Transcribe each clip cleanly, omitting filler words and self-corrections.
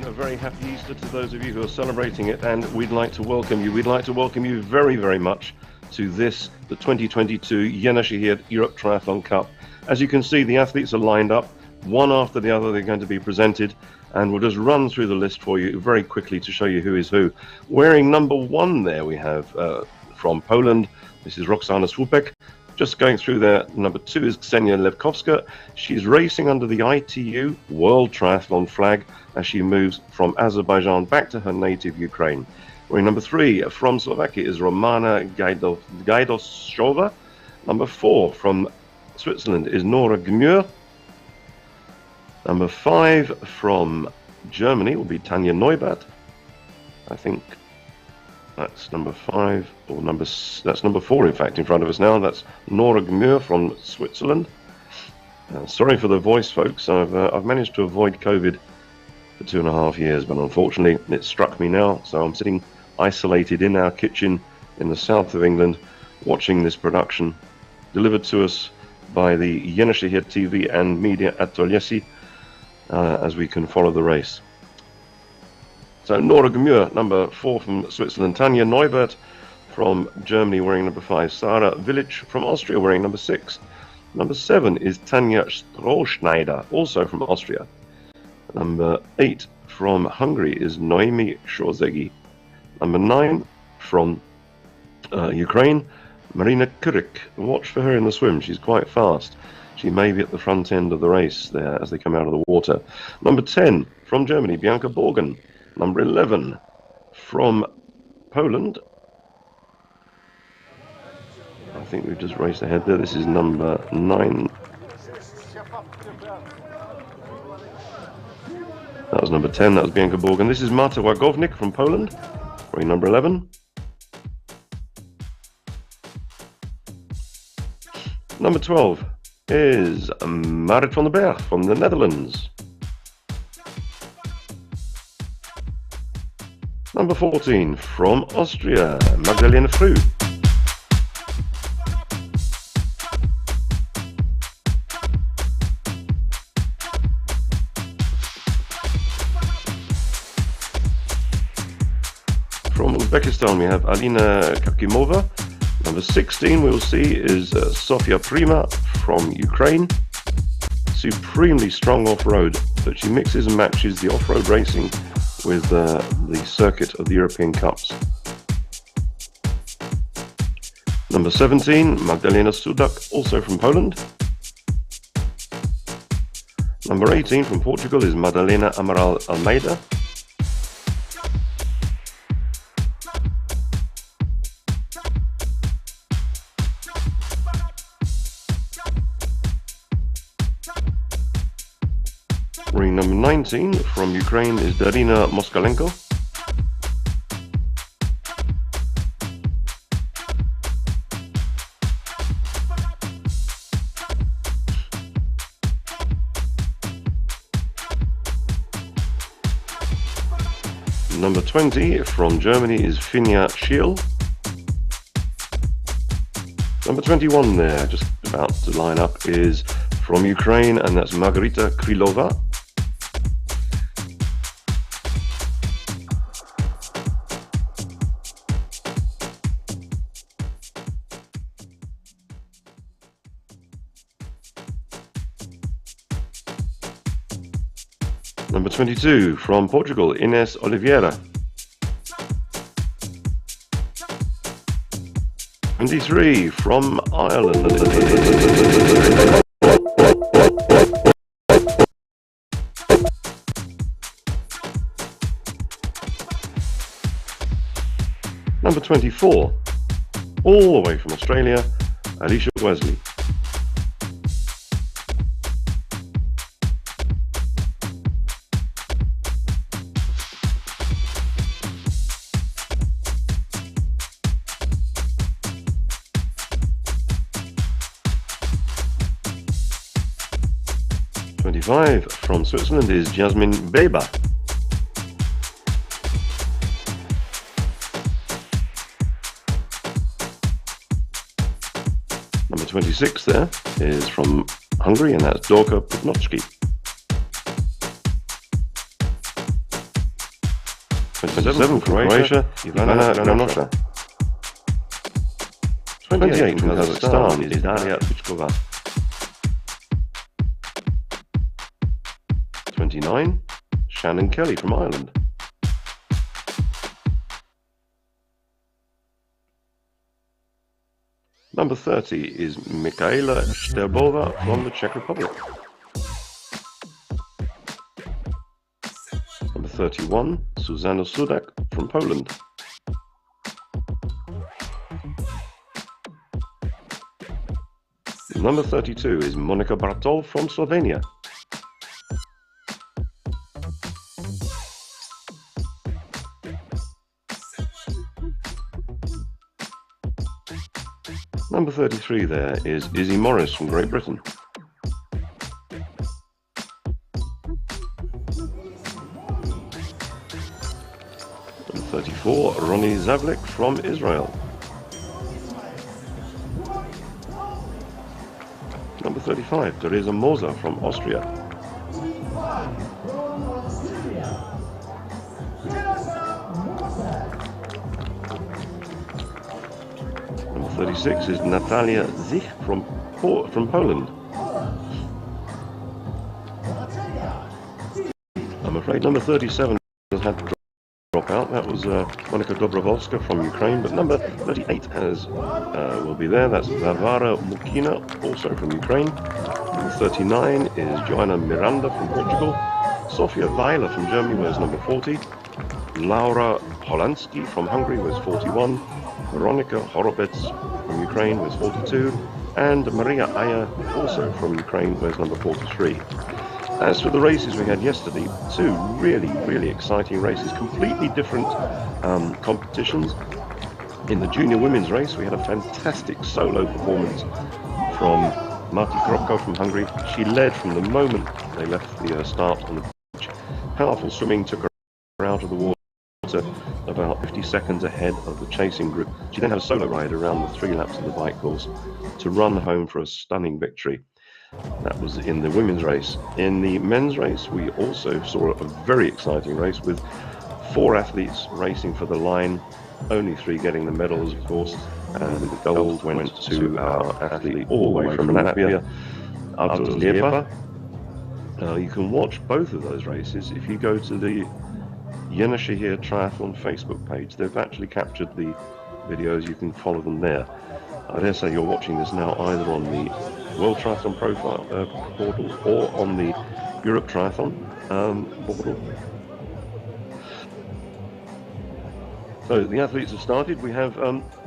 and a very happy Easter to those of you who are celebrating it, and we'd like to welcome you. We'd like to welcome you very, very much to this, the 2022 Yenisehir Europe Triathlon Cup. As you can see, the athletes are lined up, one after the other. They're going to be presented, and we'll just run through the list for you very quickly to show you who is who. Wearing number 1 there, we have from Poland, this is Roxana Słupek. Just going through there, number 2 is Ksenia Lewkowska. She's racing under the ITU World Triathlon flag as she moves from Azerbaijan back to her native Ukraine. Wearing number 3 from Slovakia is Romana Gajdosova. Number 4 from Switzerland is Nora Gmür. Number 5 from Germany will be Tanja Neubert. I think that's number 5, or that's number 4 in fact in front of us now. That's Nora Gmür from Switzerland. Sorry for the voice, folks. I've managed to avoid COVID for 2.5 years, but unfortunately it struck me now, so I'm sitting isolated in our kitchen in the south of England watching this production delivered to us by the Yenisehir TV and Media Atölyesi as we can follow the race. So Nora Gmür, number 4 from Switzerland. Tanja Neubert from Germany wearing number 5. Sarah Village from Austria wearing number 6. Number 7 is Tanja Strohschneider, also from Austria. Number 8 from Hungary is Noemi Szozegi. Number 9 from Ukraine, Marina Kurik. Watch for her in the swim. She's quite fast. She may be at the front end of the race there as they come out of the water. Number 10 from Germany, Bianca Borgen. Number 11 from Poland. I think we've just raced ahead there. This is number 9. That was number 10. That was Bianca Borgen. This is Marta Wagownik from Poland, wearing number 11. Number 12 is Marit van den Berg from the Netherlands. Number 14 from Austria, Magdalena Früh. From Uzbekistan we have Alina Kakimova. Number 16 we'll see is Sofia Prima from Ukraine. Supremely strong off-road, but she mixes and matches the off-road racing with the circuit of the European Cups. Number 17, Magdalena Sudak, also from Poland. Number 18 from Portugal is Madalena Amaral Almeida. Ring number 19 from Ukraine is Darina Moskalenko. Number 20 from Germany is Finja Schiel. Number 21 there, just about to line up, is from Ukraine, and that's Margarita Krylova. Number 22 from Portugal, Inês Oliveira. 23 from Ireland. Number 24, all the way from Australia, Alicia Wesley. From Switzerland is Jasmine Weber. Number 26 there is from Hungary, and that's Dorka Putnocki. 27 from Croatia, Ivana Granosha. 28 from Kazakhstan is Daria Pichkova. 29, Shannon Kelly from Ireland. Number 30 is Mikaela Sterbova from the Czech Republic. Number 31, Zuzana Sudak from Poland. Number 32 is Monika Bartol from Slovenia. Number 33 there is Izzy Morris from Great Britain. Number 34, Ronnie Zavlik from Israel. Number 35, Teresa Moser from Austria. Number 36 is Natalia Zich from Poland. I'm afraid number 37 has had to drop out. That was Monika Dobrovolska from Ukraine, but number 38 will be there. That's Varvara Mukina, also from Ukraine. Number 39 is Joanna Miranda from Portugal. Sofia Weiler from Germany wears number 40. Laura Holanski from Hungary wears 41. Veronika Horobec from Ukraine wears 42. And Maria Aya, also from Ukraine, wears number 43. As for the races we had yesterday, two really exciting races, completely different competitions. In the junior women's race, we had a fantastic solo performance from Marti Kropko from Hungary. She led from the moment they left the start on the beach. Powerful swimming took her out of the water about 50 seconds ahead of the chasing group. She then had a solo ride around the 3 laps of the bike course to run home for a stunning victory. That was in the women's race. In the men's race, we also saw a very exciting race with 4 athletes racing for the line, only 3 getting the medals, of course, and the gold went to our athlete all the way from Latvia, Artur Liepa. You can watch both of those races if you go to the Yenisehir Triathlon Facebook page. They've actually captured the videos. You can follow them there. I dare say you're watching this now either on the World Triathlon Profile portal or on the Europe Triathlon portal. So the athletes have started. We have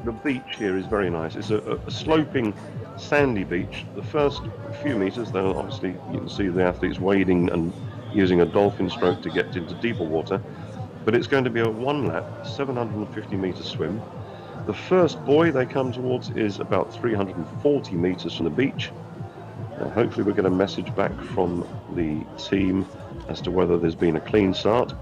the beach here is very nice. It's a sloping, sandy beach. The first few meters, though, obviously you can see the athletes wading and using a dolphin stroke to get into deeper water. But it's going to be a 1-lap, 750-meter swim. The first buoy they come towards is about 340 meters from the beach. And hopefully we'll get a message back from the team as to whether there's been a clean start.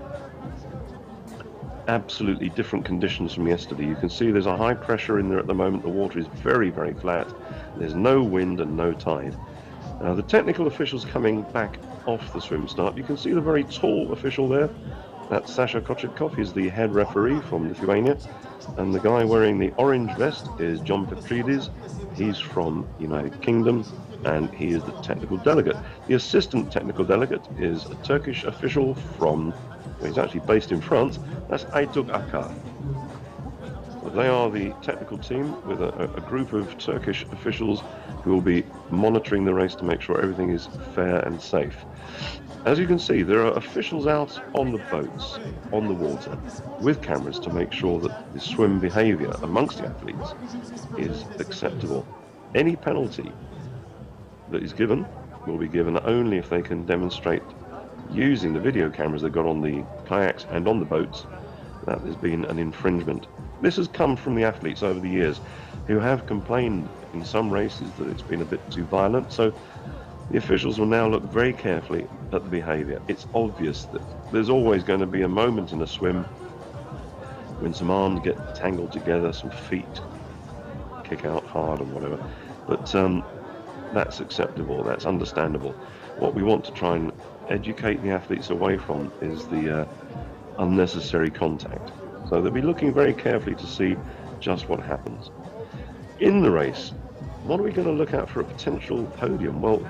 Absolutely different conditions from yesterday. You can see there's a high pressure in there at the moment. The water is very flat. There's no wind and no tide. Now the technical officials coming back off the swim start. You can see the very tall official there. That's Sasha Kochetkov. He's the head referee from Lithuania. And the guy wearing the orange vest is John Petridis. He's from United Kingdom, and he is the technical delegate. The assistant technical delegate is a Turkish official from, well, he's actually based in France. That's Aytug Akar. So they are the technical team with a group of Turkish officials who will be monitoring the race to make sure everything is fair and safe. As you can see, there are officials out on the boats, on the water, with cameras to make sure that the swim behaviour amongst the athletes is acceptable. Any penalty that is given will be given only if they can demonstrate, using the video cameras they've got on the kayaks and on the boats, that there's been an infringement. This has come from the athletes over the years who have complained in some races that it's been a bit too violent. So the officials will now look very carefully at the behaviour. It's obvious that there's always going to be a moment in a swim when some arms get tangled together, some feet kick out hard and whatever. But that's acceptable, that's understandable. What we want to try and educate the athletes away from is the unnecessary contact. So they'll be looking very carefully to see just what happens. In the race, what are we going to look at for a potential podium? Well,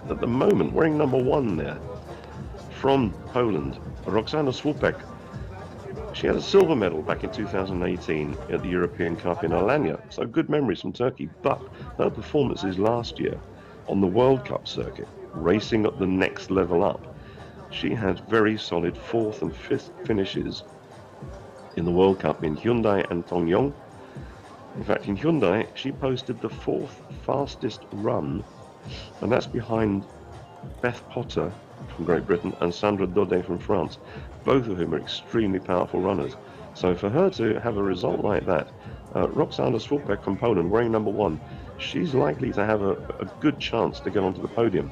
at the moment, wearing number 1 there, from Poland, Roxana Słupek. She had a silver medal back in 2018 at the European Cup in Alanya, so good memories from Turkey. But her performances last year on the World Cup circuit, racing at the next level up, she had very solid 4th and 5th finishes in the World Cup in Hyundai and Tongyong. In fact, in Hyundai, she posted the 4th fastest run, and that's behind Beth Potter from Great Britain and Sandra Daudet from France, both of whom are extremely powerful runners. So for her to have a result like that, Roxana Słupek from Poland, wearing number 1, she's likely to have a good chance to get onto the podium.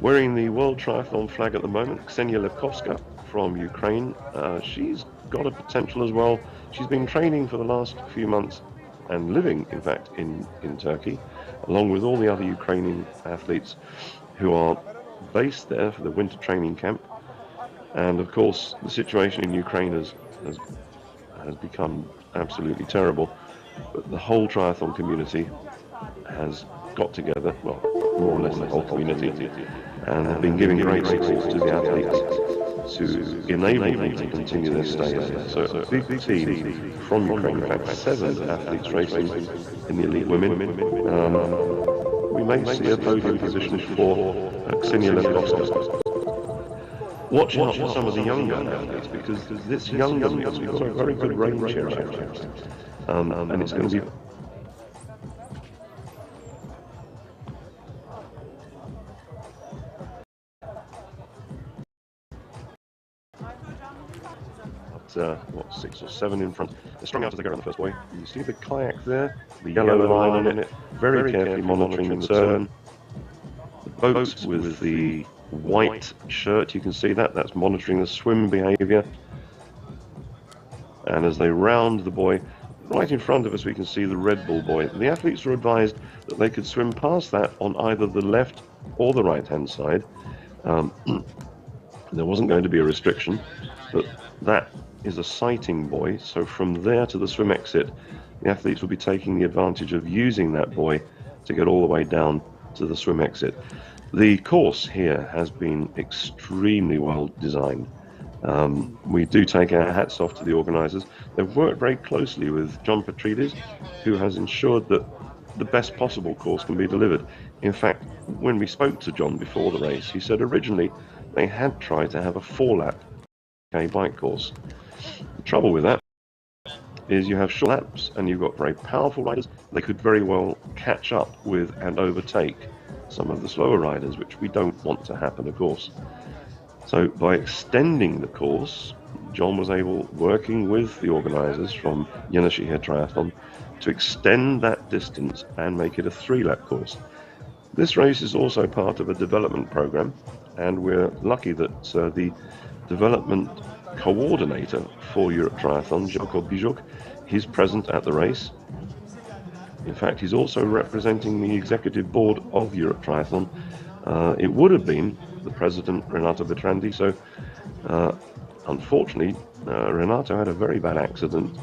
Wearing the World Triathlon flag at the moment, Ksenia Lewkowska from Ukraine, she's got a potential as well. She's been training for the last few months and living, in fact, in Turkey, along with all the other Ukrainian athletes who are based there for the winter training camp. And of course, the situation in Ukraine has become absolutely terrible. But the whole triathlon community has got together, well, more or less the whole community, and have been giving great support to the athletes to enable them to continue their stay there. So a big team from Ukraine, in fact 7 athletes racing in the elite women. We may see a podium position for Ksenia Lewkowska. Watch out for some of the younger athletes, because this younger mix, we've got a very good range here, and it's going to be what, 6 or 7 in front. They're strung out as they go around the first buoy. You see the kayak there, the yellow line on it, very carefully monitoring the turn. The boat with the white shirt, you can see that's monitoring the swim behavior. And as they round the buoy, right in front of us we can see the Red Bull buoy. The athletes were advised that they could swim past that on either the left or the right hand side. There wasn't going to be a restriction, but that is a sighting buoy, so from there to the swim exit, the athletes will be taking the advantage of using that buoy to get all the way down to the swim exit. The course here has been extremely well designed. We do take our hats off to the organisers. They've worked very closely with John Petridis, who has ensured that the best possible course can be delivered. In fact, when we spoke to John before the race, he said originally they had tried to have a 4-lap bike course. The trouble with that is you have short laps and you've got very powerful riders. They could very well catch up with and overtake some of the slower riders, which we don't want to happen, of course. So by extending the course, John was able, working with the organisers from Yenisehir Triathlon, to extend that distance and make it a 3-lap course. This race is also part of a development program, and we're lucky that the development coordinator for Europe Triathlon, Jakob Bijuk, he's present at the race. In fact, he's also representing the executive board of Europe Triathlon. It would have been the president, Renato Bertrandi, so unfortunately, Renato had a very bad accident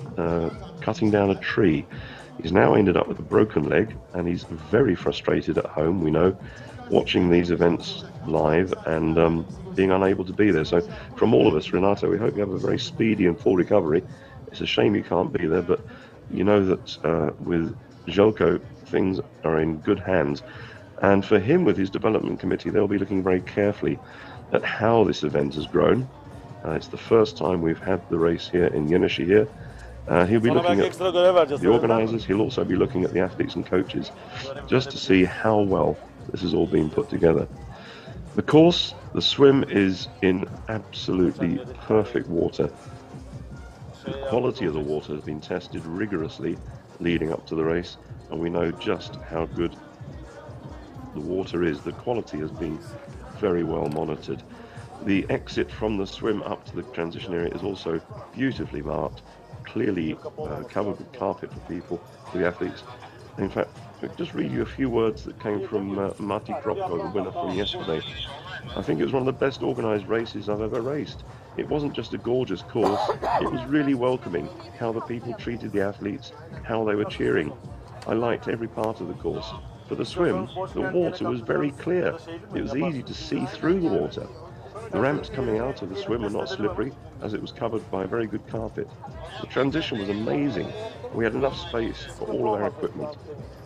cutting down a tree. He's now ended up with a broken leg, and he's very frustrated at home, we know, watching these events live and being unable to be there. So from all of us, Renato, we hope you have a very speedy and full recovery. It's a shame you can't be there, but you know that with Željko, things are in good hands. And for him, with his development committee, they'll be looking very carefully at how this event has grown. It's the first time we've had the race here in Yenisehir. He'll be looking at the organisers. He'll also be looking at the athletes and coaches, just to see how well this has all been put together. The course, the swim, is in absolutely perfect water. The quality of the water has been tested rigorously leading up to the race, and we know just how good the water is. The quality has been very well monitored. The exit from the swim up to the transition area is also beautifully marked, clearly covered with carpet for people, for the athletes. In fact, I'll just read you a few words that came from Marty Kropko, the winner from yesterday. I think it was one of the best organised races I've ever raced. It wasn't just a gorgeous course, it was really welcoming, how the people treated the athletes, how they were cheering. I liked every part of the course. For the swim, the water was very clear. It was easy to see through the water. The ramps coming out of the swim were not slippery, as it was covered by a very good carpet. The transition was amazing. We had enough space for all of our equipment.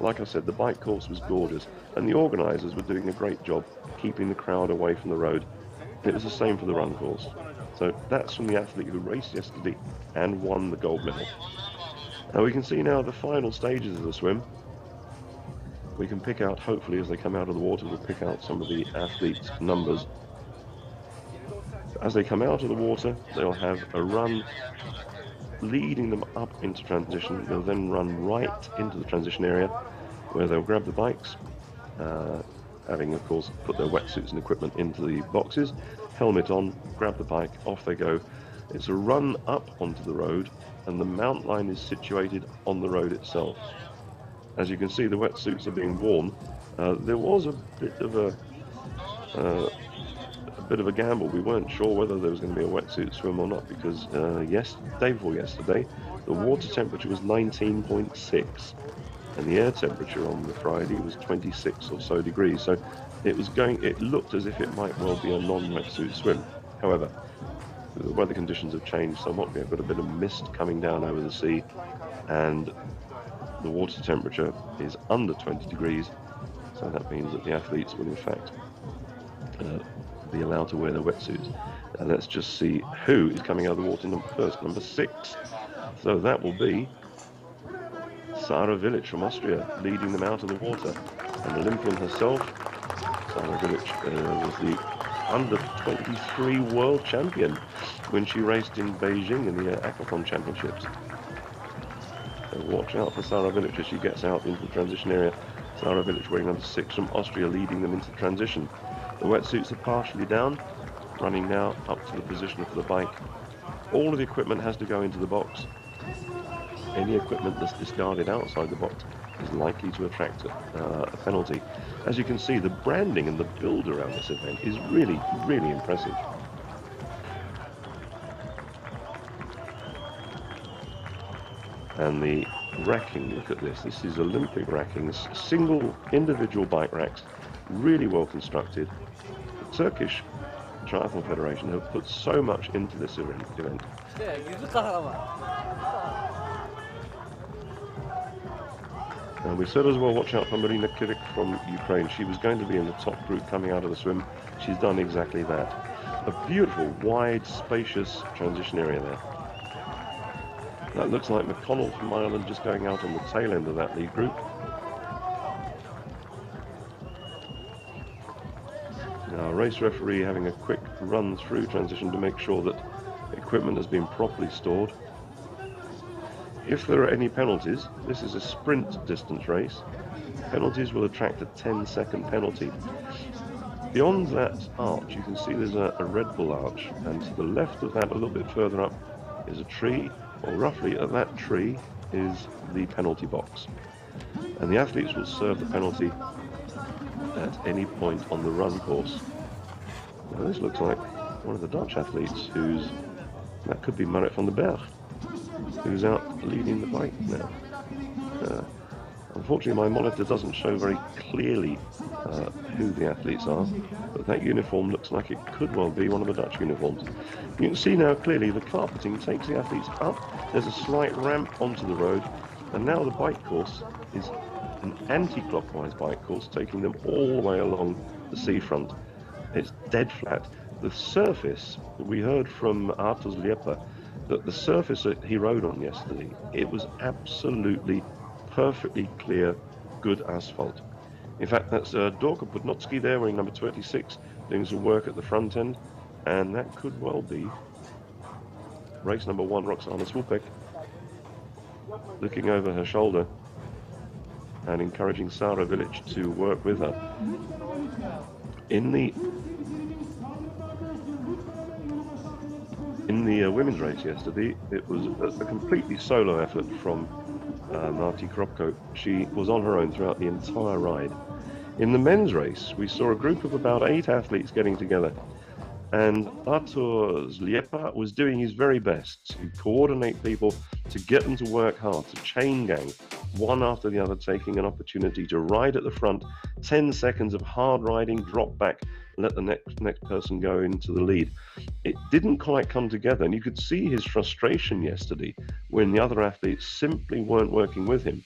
Like I said, the bike course was gorgeous, and the organisers were doing a great job keeping the crowd away from the road. It was the same for the run course. So that's from the athlete who raced yesterday and won the gold medal. Now we can see now the final stages of the swim. We can pick out, hopefully as they come out of the water, we'll pick out some of the athletes' numbers. As they come out of the water, they'll have a run leading them up into transition. They'll then run right into the transition area where they'll grab the bikes, having of course put their wetsuits and equipment into the boxes, helmet on, grab the bike, off they go. It's a run up onto the road, and the mount line is situated on the road itself. As you can see, the wetsuits are being worn. There was a bit of a gamble. We weren't sure whether there was going to be a wetsuit swim or not, because day before yesterday the water temperature was 19.6 and the air temperature on the Friday was 26 or so degrees, so it looked as if it might well be a non-wetsuit swim. However, the weather conditions have changed somewhat. We've got a bit of mist coming down over the sea, and the water temperature is under 20 degrees, so that means that the athletes will in fact be allowed to wear their wetsuits. And let's just see who is coming out of the water first. Number 6. So that will be Sara Vilic from Austria, leading them out of the water. And the Olympian herself, Sara Vilic, was the under-23 world champion when she raced in Beijing in the Aquathon Championships. So watch out for Sara Vilic as she gets out into the transition area. Sara Vilic wearing number 6 from Austria, leading them into transition. The wetsuits are partially down, running now up to the position for the bike. All of the equipment has to go into the box. Any equipment that's discarded outside the box is likely to attract a penalty. As you can see, the branding and the build around this event is really, really impressive. And the racking, look at this. This is Olympic racking, single individual bike racks, really well constructed. The Turkish Triathlon Federation have put so much into this event. And we said as well, watch out for Marina Kirik from Ukraine. She was going to be in the top group coming out of the swim. She's done exactly that. A beautiful, wide, spacious transition area there. That looks like McConnell from Ireland just going out on the tail end of that lead group. Now, race referee having a quick run through transition to make sure that equipment has been properly stored. If there are any penalties, this is a sprint distance race. Penalties will attract a 10-second penalty. Beyond that arch, you can see there's a Red Bull arch, and to the left of that, a little bit further up, is a tree. Well, roughly at that tree is the penalty box. And the athletes will serve the penalty at any point on the run course. Now this looks like one of the Dutch athletes that could be Marit van den Berg, who's out leading the bike now. Unfortunately, my monitor doesn't show very clearly who the athletes are, but that uniform looks like it could well be one of the Dutch uniforms. You can see now clearly the carpeting takes the athletes up. There's a slight ramp onto the road, and now the bike course is an anti-clockwise bike course, taking them all the way along the seafront. It's dead flat. The surface, we heard from Artus Liepa that the surface that he rode on yesterday, it was absolutely perfectly clear, good asphalt. In fact, that's Dorka Budnotski there wearing number 26, doing some work at the front end, and that could well be race number 1, Roxana Swupek, looking over her shoulder and encouraging Sara Vilic to work with her. In the women's race yesterday, it was a completely solo effort from Marti Kropko, she was on her own throughout the entire ride. In the men's race, we saw a group of about 8 athletes getting together, and Artur Zliepa was doing his very best to coordinate people, to get them to work hard, to chain gang, one after the other, taking an opportunity to ride at the front, 10 seconds of hard riding, drop back, let the next person go into the lead. It didn't quite come together, and you could see his frustration yesterday when the other athletes simply weren't working with him.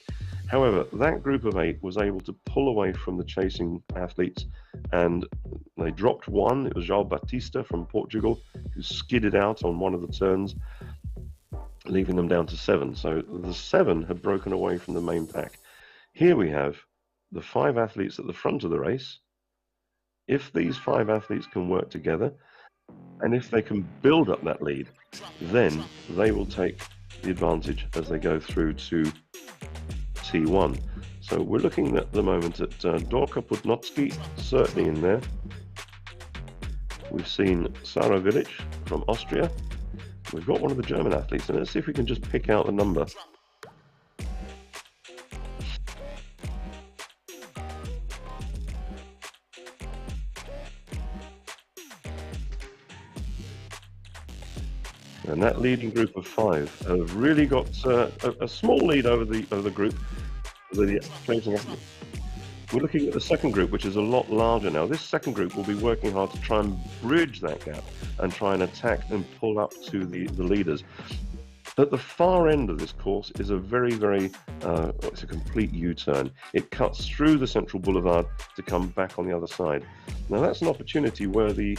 However, that group of 8 was able to pull away from the chasing athletes, and they dropped one. It was João Batista from Portugal, who skidded out on one of the turns, leaving them down to 7. So the 7 had broken away from the main pack. Here we have the 5 athletes at the front of the race. If these 5 athletes can work together, and if they can build up that lead, then they will take the advantage as they go through to T1. So we're looking at the moment at Dorka Putnotski, certainly in there. We've seen Sarah Village from Austria. We've got one of the German athletes, and let's see if we can just pick out the number. And that leading group of 5 have really got a small lead over the group. We're looking at the second group, which is a lot larger now. This second group will be working hard to try and bridge that gap and try and attack and pull up to the leaders. At the far end of this course is a very, it's a complete U-turn. It cuts through the central boulevard to come back on the other side. Now that's an opportunity where the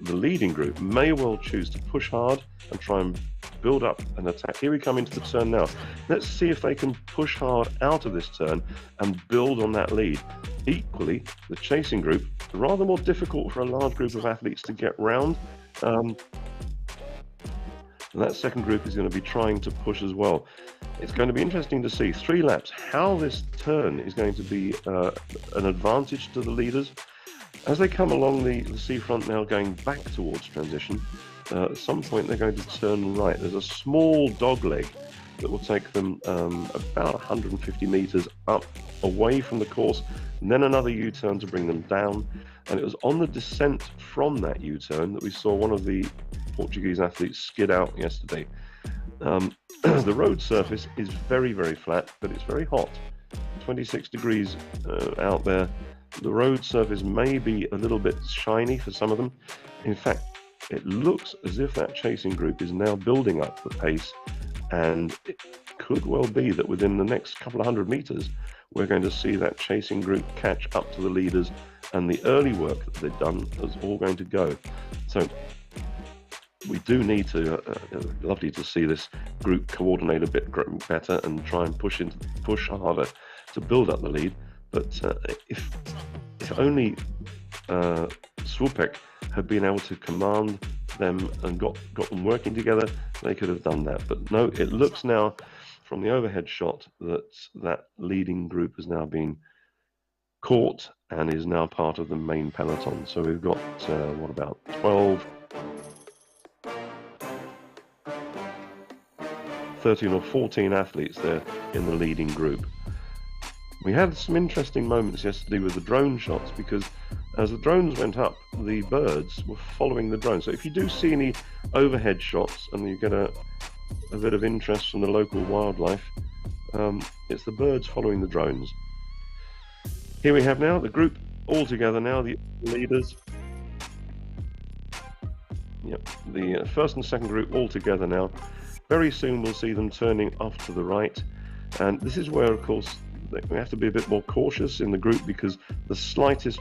leading group may well choose to push hard and try and build up an attack. Here we come into the turn now. Let's see if they can push hard out of this turn and build on that lead. Equally, the chasing group, rather more difficult for a large group of athletes to get round. That second group is going to be trying to push as well. It's going to be interesting to see 3 laps how this turn is going to be an advantage to the leaders. As they come along the seafront now, going back towards transition, at some point they're going to turn right. There's a small dogleg that will take them about 150 meters up away from the course, and then another U-turn to bring them down. And it was on the descent from that U-turn that we saw one of the Portuguese athletes skid out yesterday. The road surface is very, very flat, but it's very hot. 26 degrees out there. The road surface may be a little bit shiny for some of them. In fact, it looks as if that chasing group is now building up the pace, and it could well be that within the next couple of 100 meters, we're going to see that chasing group catch up to the leaders, and the early work that they've done is all going to go. So we do need to, lovely to see this group coordinate a bit better and try and push harder to build up the lead. But if only Swupek had been able to command them and got them working together, they could have done that. But no, it looks now from the overhead shot that leading group has now been caught and is now part of the main peloton. So we've got, what about 12, 13 or 14 athletes there in the leading group. We had some interesting moments yesterday with the drone shots, because as the drones went up, the birds were following the drone. So if you do see any overhead shots and you get a bit of interest from the local wildlife, it's the birds following the drones. Here we have now the group all together now, the leaders. Yep, the first and second group all together now. Very soon we'll see them turning off to the right. And this is where, of course, we have to be a bit more cautious in the group, because the slightest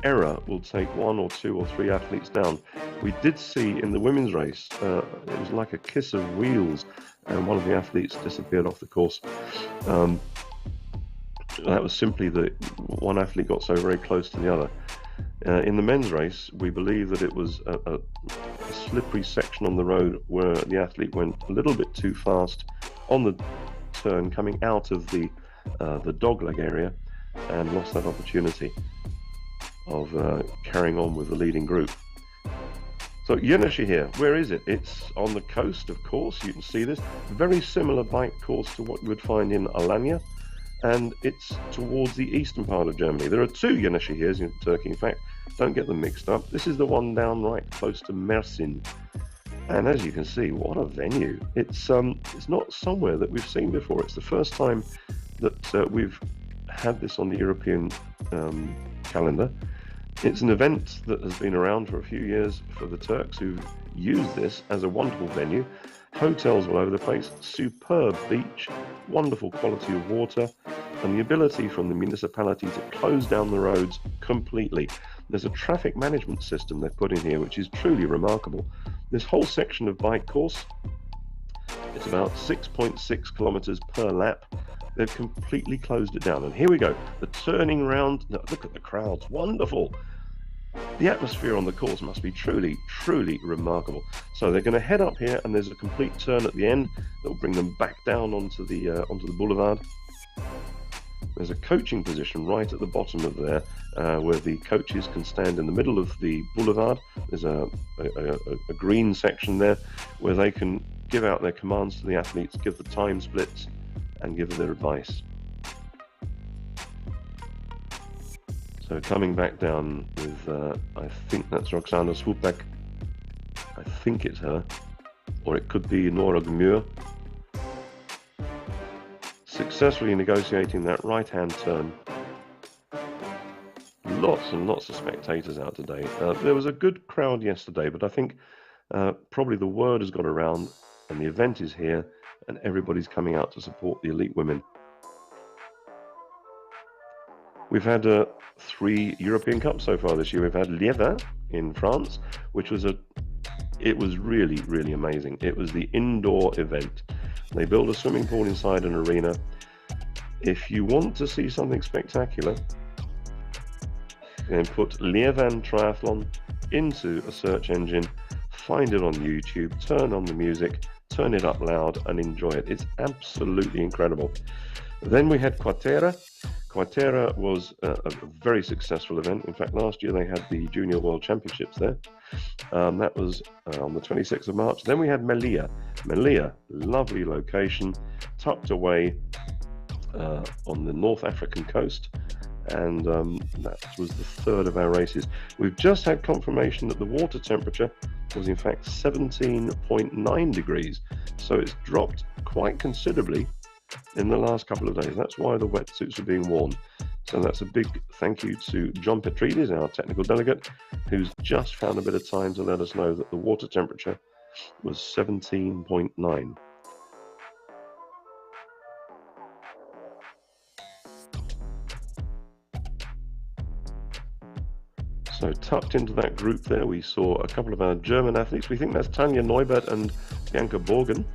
error will take 1 or 2 or 3 athletes down. We did see in the women's race, it was like a kiss of wheels, and one of the athletes disappeared off the course. That was simply that one athlete got so very close to the other. In the men's race, we believe that it was a slippery section on the road where the athlete went a little bit too fast on the turn coming out of the dogleg area and lost that opportunity of carrying on with the leading group. So Yenisehir, where is it? It's on the coast, of course. You can see this. Very similar bike course to what you would find in Alanya, and it's towards the eastern part of Germany. There are two Yenisehir's in Turkey, in fact. Don't get them mixed up. This is the one down right close to Mersin. And as you can see, what a venue. It's not somewhere that we've seen before. It's the first time that we've had this on the European calendar. It's an event that has been around for a few years for the Turks who've used this as a wonderful venue. Hotels all over the place, superb beach, wonderful quality of water, and the ability from the municipality to close down the roads completely. There's a traffic management system they've put in here which is truly remarkable. This whole section of bike course, it's about 6.6 kilometers per lap. They've completely closed it down. And here we go, the turning round. Look at the crowds, wonderful. The atmosphere on the course must be truly, truly remarkable. So they're going to head up here, and there's a complete turn at the end that will bring them back down onto the boulevard. There's a coaching position right at the bottom of there, where the coaches can stand in the middle of the boulevard. There's a green section there where they can give out their commands to the athletes, give the time splits, and give their advice. So coming back down with, I think that's Roxana Swoopek. I think it's her, or it could be Nora Gmür. Successfully negotiating that right-hand turn. Lots and lots of spectators out today. There was a good crowd yesterday, but I think probably the word has got around and the event is here and everybody's coming out to support the elite women. We've had 3 European Cups so far this year. We've had Lièvin in France, which was it was really, really amazing. It was the indoor event. They built a swimming pool inside an arena. If you want to see something spectacular, then put Lièvin Triathlon into a search engine, find it on YouTube, turn on the music, turn it up loud and enjoy it. It's absolutely incredible. Then we had Quatera. Quatera was a very successful event. In fact, last year they had the Junior World Championships there. That was on the 26th of March. Then we had Melilla. Melilla, lovely location, tucked away on the North African coast. And that was the third of our races. We've just had confirmation that the water temperature was in fact 17.9 degrees. So it's dropped quite considerably in the last couple of days. That's why the wetsuits are being worn. So that's a big thank you to John Petridis, our technical delegate, who's just found a bit of time to let us know that the water temperature was 17.9. So tucked into that group there, we saw a couple of our German athletes. We think that's Tanja Neubert and Bianca Borgen.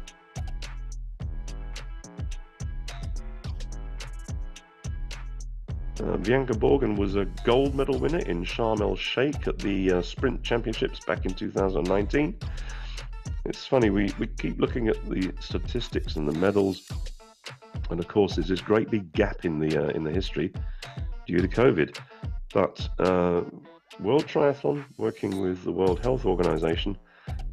Bianca Borgen was a gold medal winner in Sharm el-Sheikh at the Sprint Championships back in 2019. It's funny, we keep looking at the statistics and the medals, and of course there's this great big gap in the history due to COVID. But World Triathlon, working with the World Health Organization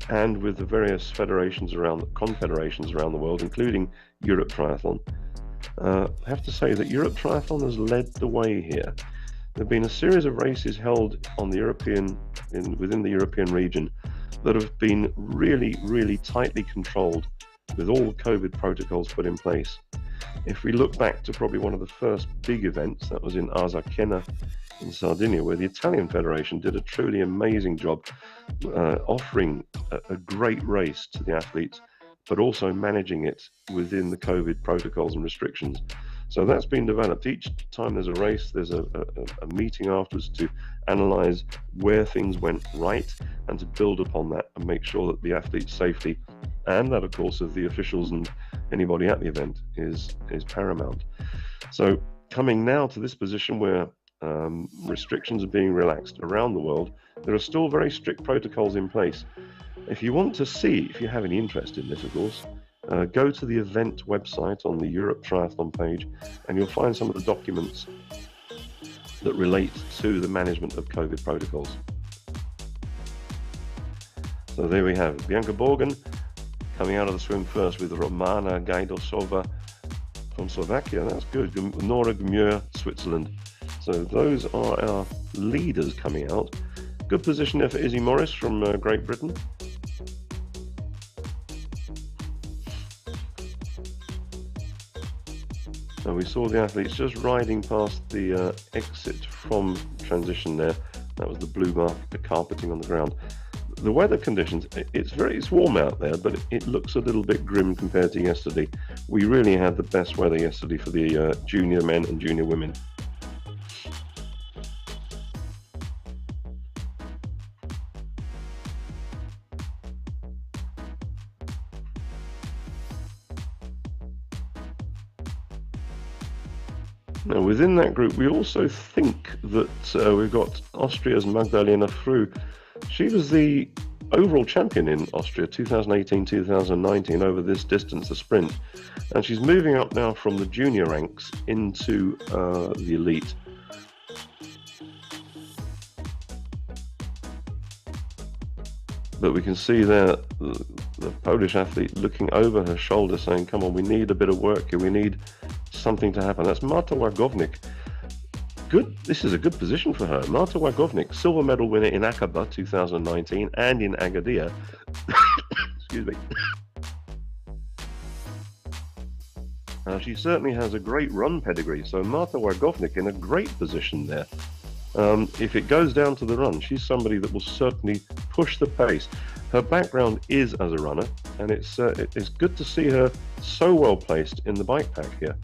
and with the various confederations around the world, including Europe Triathlon, I have to say that Europe Triathlon has led the way here. There have been a series of races held on the within the European region that have been really, really tightly controlled with all the COVID protocols put in place. If we look back to probably one of the first big events, that was in Arzachena in Sardinia, where the Italian Federation did a truly amazing job offering a great race to the athletes, but also managing it within the COVID protocols and restrictions. So that's been developed. Each time there's a race, there's a meeting afterwards to analyze where things went right and to build upon that and make sure that the athlete's safety and that, of course, of the officials and anybody at the event is paramount. So coming now to this position where restrictions are being relaxed around the world, there are still very strict protocols in place. If you want to see, if you have any interest in this, of course, go to the event website on the Europe Triathlon page, and you'll find some of the documents that relate to the management of COVID protocols. So there we have Bianca Borgen coming out of the swim first with Romana Gajdosova from Slovakia. That's good. Nora Gmür, Switzerland. So those are our leaders coming out. Good position there for Izzy Morris from Great Britain. So we saw the athletes just riding past the exit from transition there. That was the blue mark, the carpeting on the ground. The weather conditions, it's warm out there, but it looks a little bit grim compared to yesterday. We really had the best weather yesterday for the junior men and junior women. Now, within that group, we also think that we've got Austria's Magdalena Früh. She was the overall champion in Austria 2018-2019 over this distance, the sprint. And she's moving up now from the junior ranks into the elite. But we can see there the Polish athlete looking over her shoulder saying, come on, we need a bit of work here. We need something to happen. That's Marta Łagodnik. Good. This is a good position for her. Marta Łagodnik, silver medal winner in Aqaba 2019 and in Agadir. Excuse me. She certainly has a great run pedigree. So Marta Łagodnik in a great position there. If it goes down to the run, she's somebody that will certainly push the pace. Her background is as a runner, and it's good to see her so well placed in the bike pack here.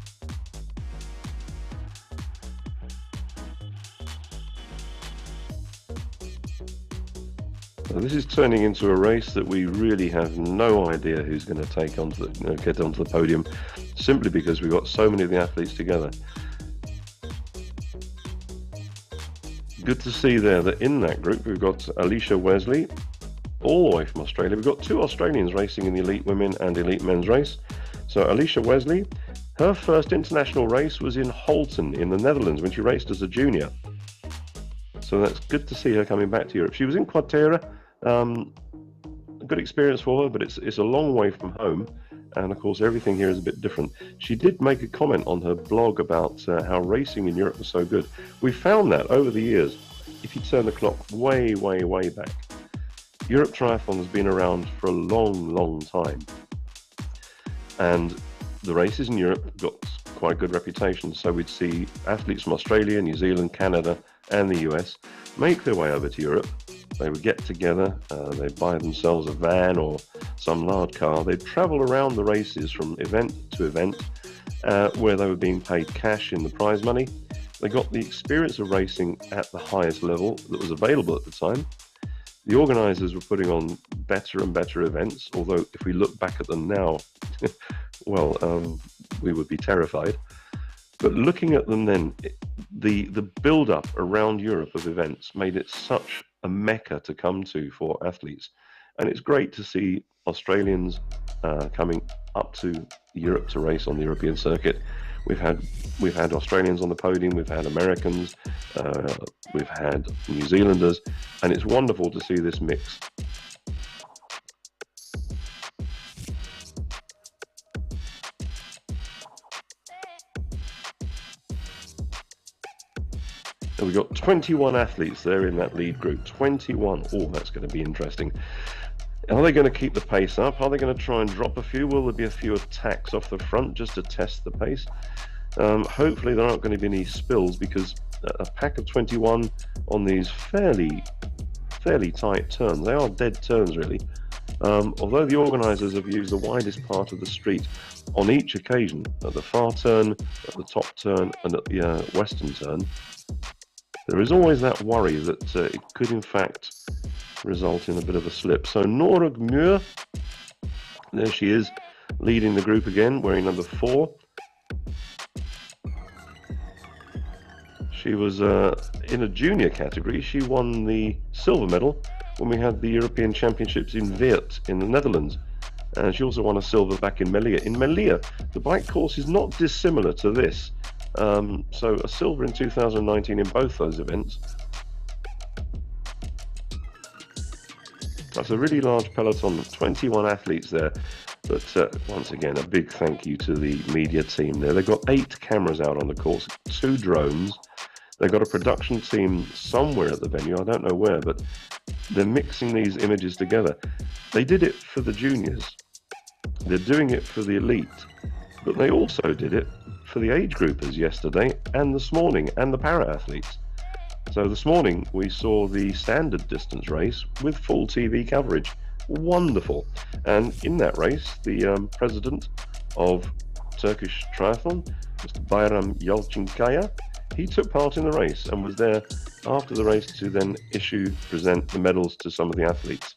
Now, this is turning into a race that we really have no idea who's going to take onto the, get onto the podium, simply because we've got so many of the athletes together. Good to see there that in that group we've got Alicia Wesley, all the way from Australia. We've got two Australians racing in the elite women and elite men's race. So Alicia Wesley, her first international race was in Holten in the Netherlands when she raced as a junior. So that's good to see her coming back to Europe. She was in Quatera, a good experience for her, but it's a long way from home. And of course, everything here is a bit different. She did make a comment on her blog about how racing in Europe was so good. We found that over the years, if you turn the clock way, way, way back, Europe Triathlon has been around for a long, long time. And the races in Europe got quite a good reputation. So we'd see athletes from Australia, New Zealand, Canada, and the US make their way over to Europe. They would get together, they'd buy themselves a van or some large car. They'd travel around the races from event to event where they were being paid cash in the prize money. They got the experience of racing at the highest level that was available at the time. The organisers were putting on better and better events, although if we look back at them now, well, we would be terrified. But looking at them then, the build-up around Europe of events made it such a mecca to come to for athletes. And it's great to see Australians coming up to Europe to race on the European circuit. We've had Australians on the podium, we've had Americans, we've had New Zealanders, and it's wonderful to see this mix. So we've got 21 athletes there in that lead group. 21. Oh, that's going to be interesting. Are they going to keep the pace up? Are they going to try and drop a few? Will there be a few attacks off the front just to test the pace? Hopefully there aren't going to be any spills, because a pack of 21 on these fairly tight turns, they are dead turns really. Although the organisers have used the widest part of the street on each occasion, at the far turn, at the top turn, and at the western turn, there is always that worry that it could in fact result in a bit of a slip. So Nora Gmür, there she is, leading the group again, wearing number 4. She was in a junior category. She won the silver medal when we had the European Championships in Weert in the Netherlands. And she also won a silver back in Melilla. In Melilla, the bike course is not dissimilar to this. So a silver in 2019 in both those events. That's a really large peloton, 21 athletes there. But once again, a big thank you to the media team there. They've got 8 cameras out on the course, 2 drones. They've got a production team somewhere at the venue, I don't know where, but they're mixing these images together. They did it for the juniors. They're doing it for the elite. But they also did it for the age groupers yesterday and this morning, and the para-athletes. So this morning we saw the standard distance race with full TV coverage. Wonderful. And in that race, the president of Turkish Triathlon, Mr. Bayram Yalçınkaya, he took part in the race and was there after the race to then present the medals to some of the athletes.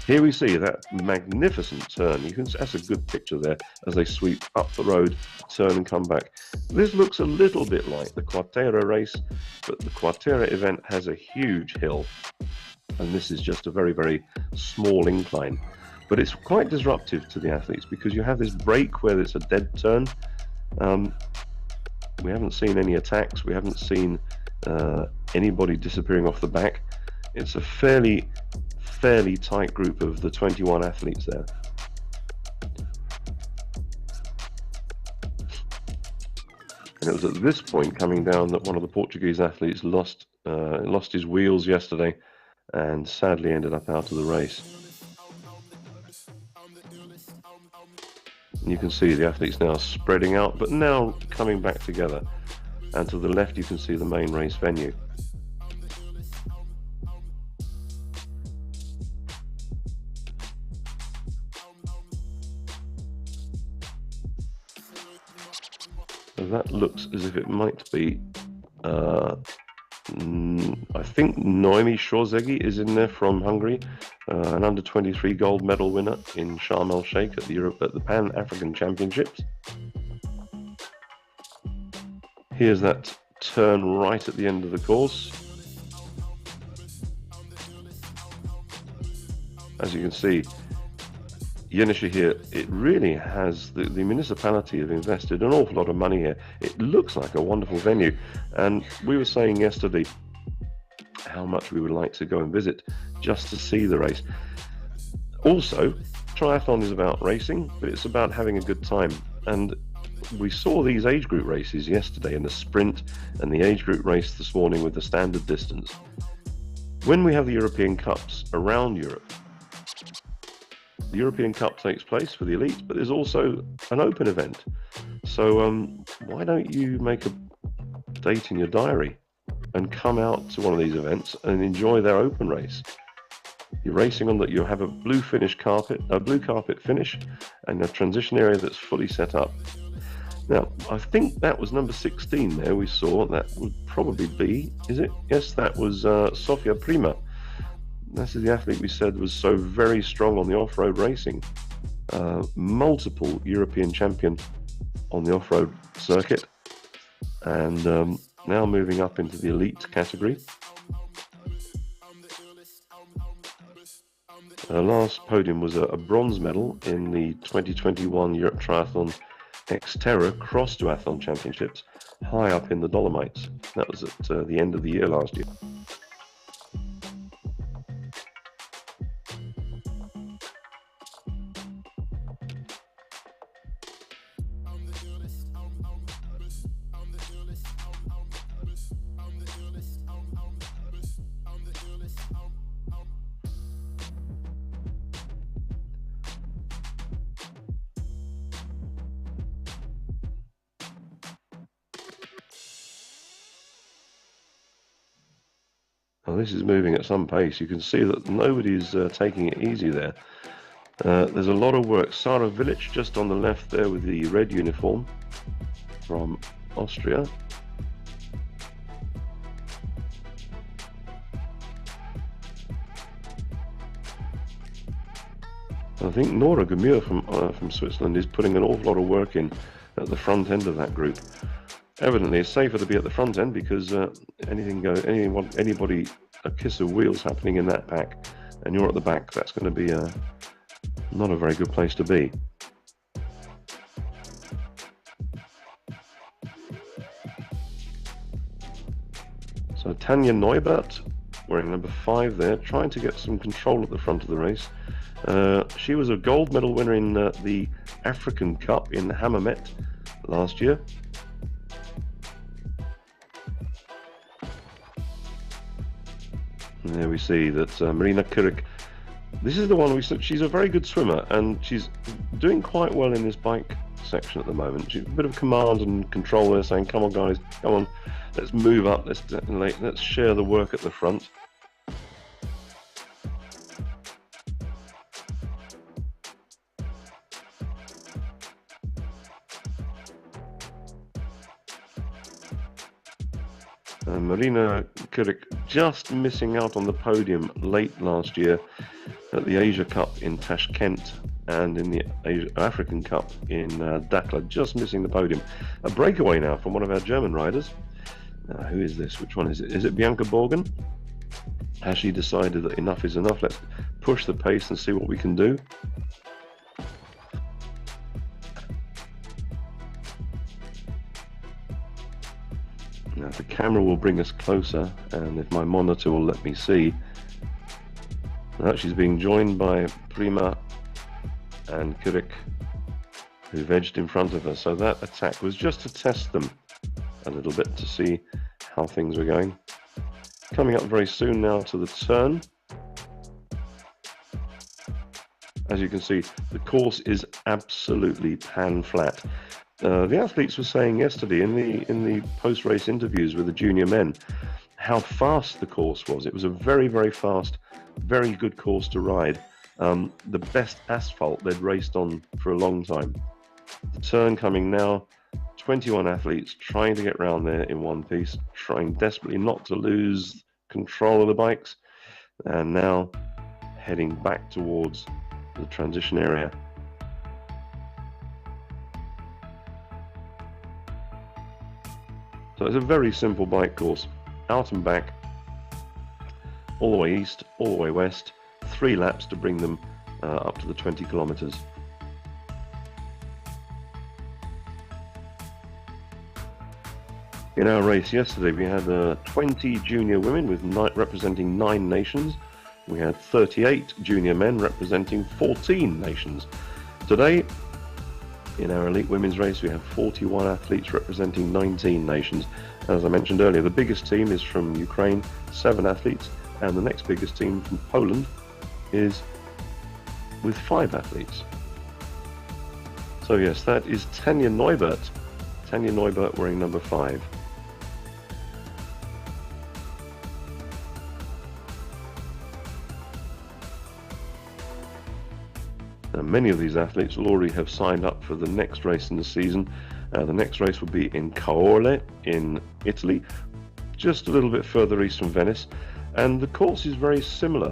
Here we see that magnificent turn. That's a good picture there as they sweep up the road, turn and come back. This looks a little bit like the Quartera race, but the Quartera event has a huge hill, and this is just a very, very small incline. But it's quite disruptive to the athletes because you have this break where it's a dead turn. We haven't seen any attacks. We haven't seen anybody disappearing off the back. It's a fairly tight group of the 21 athletes there. And it was at this point coming down that one of the Portuguese athletes lost his wheels yesterday and sadly ended up out of the race. And you can see the athletes now spreading out, but now coming back together. And to the left you can see the main race venue. So that looks as if it might be, I think Noemi Shorzegi is in there from Hungary, an under-23 gold medal winner in Sharm el-Sheikh at the Pan-African Championships. Here's that turn right at the end of the course. As you can see, Yenisehir, it really has, the municipality have invested an awful lot of money here. It looks like a wonderful venue, and we were saying yesterday how much we would like to go and visit just to see the race. Also, triathlon is about racing, but it's about having a good time, and we saw these age group races yesterday in the sprint and the age group race this morning with the standard distance. When we have the European Cups around Europe, the European Cup takes place for the elite, but there's also an open event. So why don't you make a date in your diary and come out to one of these events and enjoy their open race? You're racing on that. You have a blue carpet finish, and a transition area that's fully set up. Now, I think that was number 16 there we saw. That would probably be, is it? Yes, that was Sofia Prima. This is the athlete we said was so very strong on the off-road racing. Multiple European champion on the off-road circuit. And now moving up into the elite category. Her last podium was a bronze medal in the 2021 Europe Triathlon Xterra Cross Duathlon Championships, high up in the Dolomites. That was at the end of the year last year. Now this is moving at some pace. You can see that nobody's taking it easy there. There's a lot of work. Sarah Village just on the left there with the red uniform from Austria. I think Nora Gemur from Switzerland is putting an awful lot of work in at the front end of that group. Evidently, it's safer to be at the front end because anybody, a kiss of wheels happening in that pack, and you're at the back, that's going to be not a very good place to be. So Tanja Neubert wearing number 5 there, trying to get some control at the front of the race. She was a gold medal winner in the African Cup in Hammamet last year. And there we see that Marina Kurik, this is the one we said, she's a very good swimmer and she's doing quite well in this bike section at the moment. She's a bit of command and control there, saying, come on guys, come on, let's move up, let's share the work at the front. Marina Kurik just missing out on the podium late last year at the Asia Cup in Tashkent and in the African Cup in Dakar, just missing the podium. A breakaway now from one of our German riders. Who is this? Which one is it? Is it Bianca Borgen? Has she decided that enough is enough? Let's push the pace and see what we can do. Now the camera will bring us closer, and if my monitor will let me see, now she's being joined by Prima and Kurik, who've edged in front of her. So that attack was just to test them a little bit to see how things were going. Coming up very soon now to the turn. As you can see, the course is absolutely pan flat. The athletes were saying yesterday in the post-race interviews with the junior men how fast the course was. It was a very, very fast, very good course to ride. The best asphalt they'd raced on for a long time. The turn coming now, 21 athletes trying to get round there in one piece, trying desperately not to lose control of the bikes, and now heading back towards the transition area. So it's a very simple bike course, out and back, all the way east, all the way west, 3 laps to bring them up to the 20 kilometers. In our race yesterday, we had 20 junior women with representing 9 nations. We had 38 junior men representing 14 nations. Today, in our elite women's race, we have 41 athletes representing 19 nations. As I mentioned earlier, the biggest team is from Ukraine, 7 athletes, and the next biggest team from Poland is with 5 athletes. So yes, that is Tanja Neubert. Tanja Neubert wearing number 5. Many of these athletes will already have signed up for the next race in the season. The next race will be in Caorle in Italy, just a little bit further east from Venice, and the course is very similar.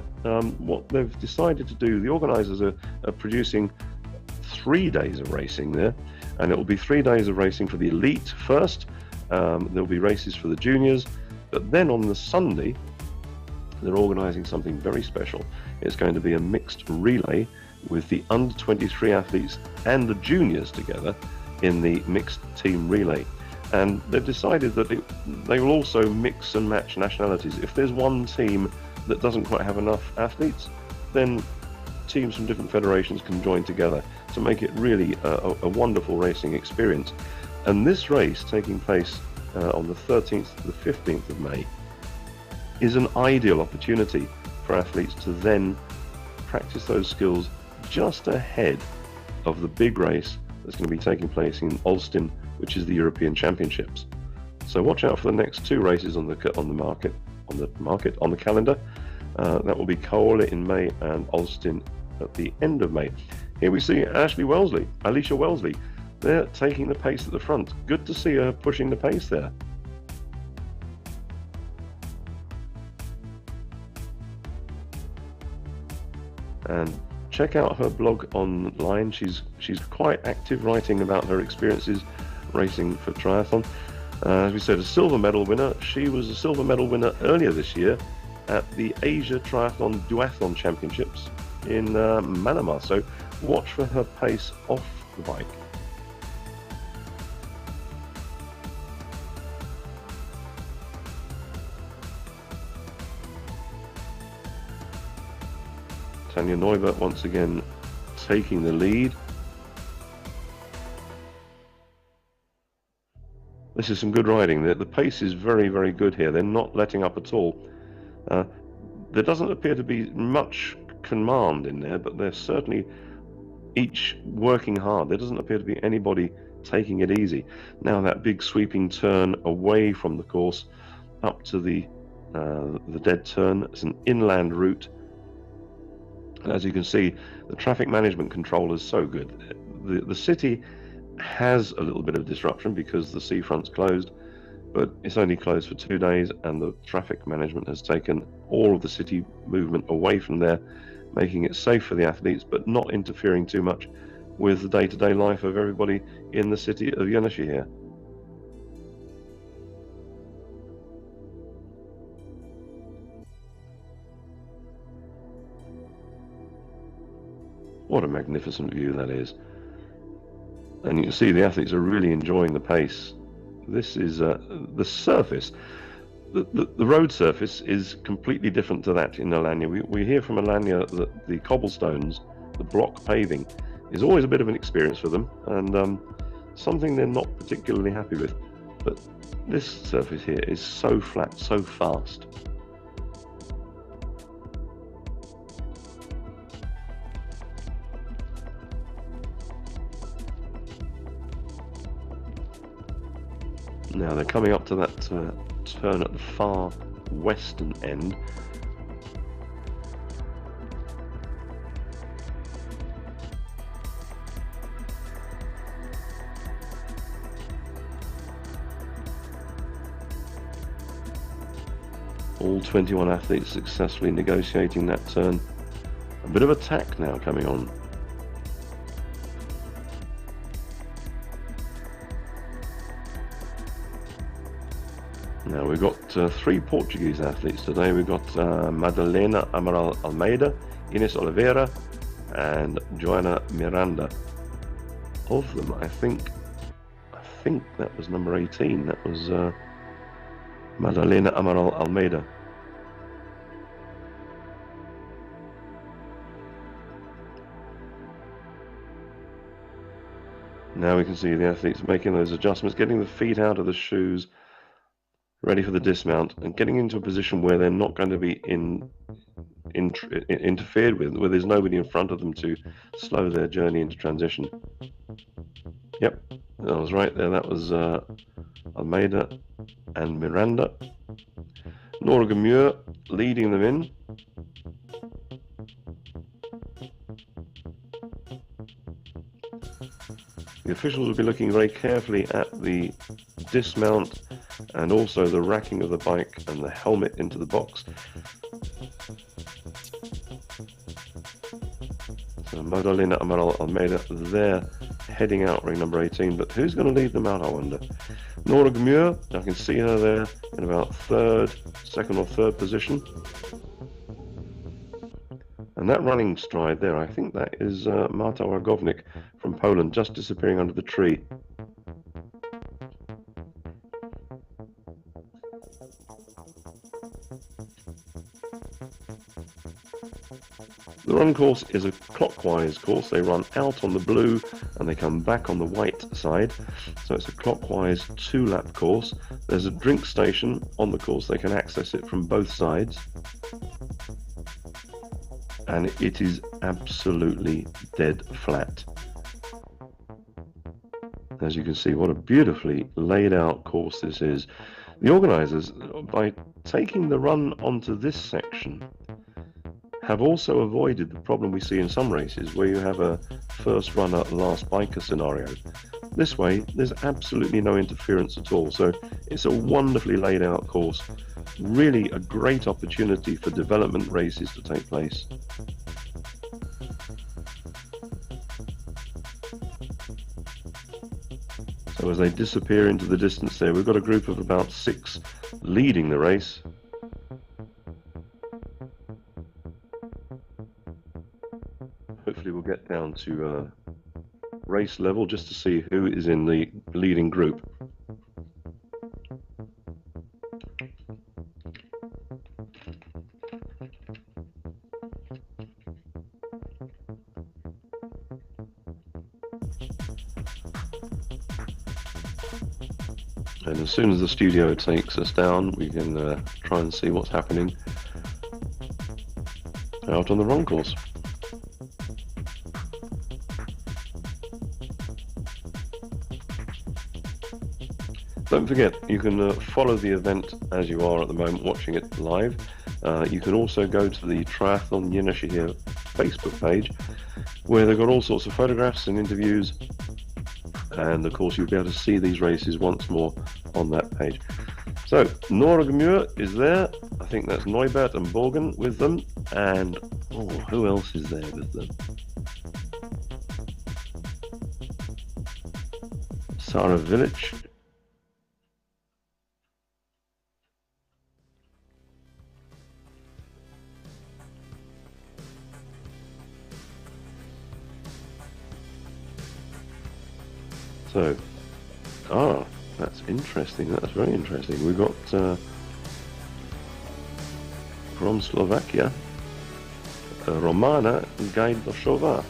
What they've decided to do, the organisers are producing 3 days of racing there, and it will be 3 days of racing for the elite first. There'll be races for the juniors, but then on the Sunday they're organising something very special. It's going to be a mixed relay with the under 23 athletes and the juniors together in the mixed team relay. And they've decided that they will also mix and match nationalities. If there's one team that doesn't quite have enough athletes, then teams from different federations can join together to make it really a wonderful racing experience. And this race, taking place on the 13th to the 15th of May, is an ideal opportunity for athletes to then practice those skills just ahead of the big race that's going to be taking place in Olsztyn, which is the European Championships. So watch out for the next 2 races on the calendar. That will be Caorle in May and Olsztyn at the end of May. Here we see Alicia Wellesley. They're taking the pace at the front. Good to see her pushing the pace there. And check out her blog online. She's quite active, writing about her experiences racing for triathlon. As we said, a silver medal winner. She was a silver medal winner earlier this year at the Asia Triathlon Duathlon Championships in Manama. So watch for her pace off the bike. Tanja Neubert once again taking the lead. This is some good riding. The pace is very, very good here. They're not letting up at all. There doesn't appear to be much command in there, but they're certainly each working hard. There doesn't appear to be anybody taking it easy. Now that big sweeping turn away from the course up to the dead turn. It's an inland route. And as you can see, the traffic management control is so good. The city has a little bit of disruption because the seafront's closed, but it's only closed for 2 days, and the traffic management has taken all of the city movement away from there, making it safe for the athletes, but not interfering too much with the day-to-day life of everybody in the city of Yenisehir. What a magnificent view that is. And you can see the athletes are really enjoying the pace. This is the surface. The road surface is completely different to that in Alanya. We hear from Alanya that the cobblestones, the block paving, is always a bit of an experience for them, and something they're not particularly happy with. But this surface here is so flat, so fast. Now they're coming up to that turn at the far western end. All 21 athletes successfully negotiating that turn. A bit of attack now coming on. Now we've got 3 Portuguese athletes today. We've got Madalena Amaral Almeida, Ines Oliveira, and Joana Miranda. Of them, I think that was number 18. That was Madalena Amaral Almeida. Now we can see the athletes making those adjustments, getting the feet out of the shoes, ready for the dismount, and getting into a position where they're not going to be interfered with, where there's nobody in front of them to slow their journey into transition. Yep, that was right there. That was Almeida and Miranda. Nora Gemur leading them in. The officials will be looking very carefully at the dismount and also the racking of the bike and the helmet into the box. So Madalena Amaral Almeida there, heading out ring number 18, but who's going to lead them out, I wonder? Nora Gemur, I can see her there in about second or third position. And that running stride there, I think that is Marta Wargownik from Poland, just disappearing under the tree. The run course is a clockwise course. They run out on the blue and they come back on the white side. So it's a clockwise 2-lap course. There's a drink station on the course. They can access it from both sides. And it is absolutely dead flat. As you can see, what a beautifully laid out course this is. The organisers, by taking the run onto this section, have also avoided the problem we see in some races where you have a first runner, last biker scenario. This way, there's absolutely no interference at all. So it's a wonderfully laid out course. Really a great opportunity for development races to take place. So as they disappear into the distance there, we've got a group of about 6 leading the race. Hopefully we'll get down to race level just to see who is in the leading group. And as soon as the studio takes us down, we can try and see what's happening out on the run course. Don't forget, you can follow the event as you are at the moment, watching it live. You can also go to the Triathlon Yenisehir Facebook page, where they've got all sorts of photographs and interviews, and of course you'll be able to see these races once more on that page. So Nora Gemur is there. I think that's Neubert and Borgen with them, and who else is there with them? Sarah Village. So, that's interesting. That's very interesting. We've got from Slovakia, Romana Gajdosová.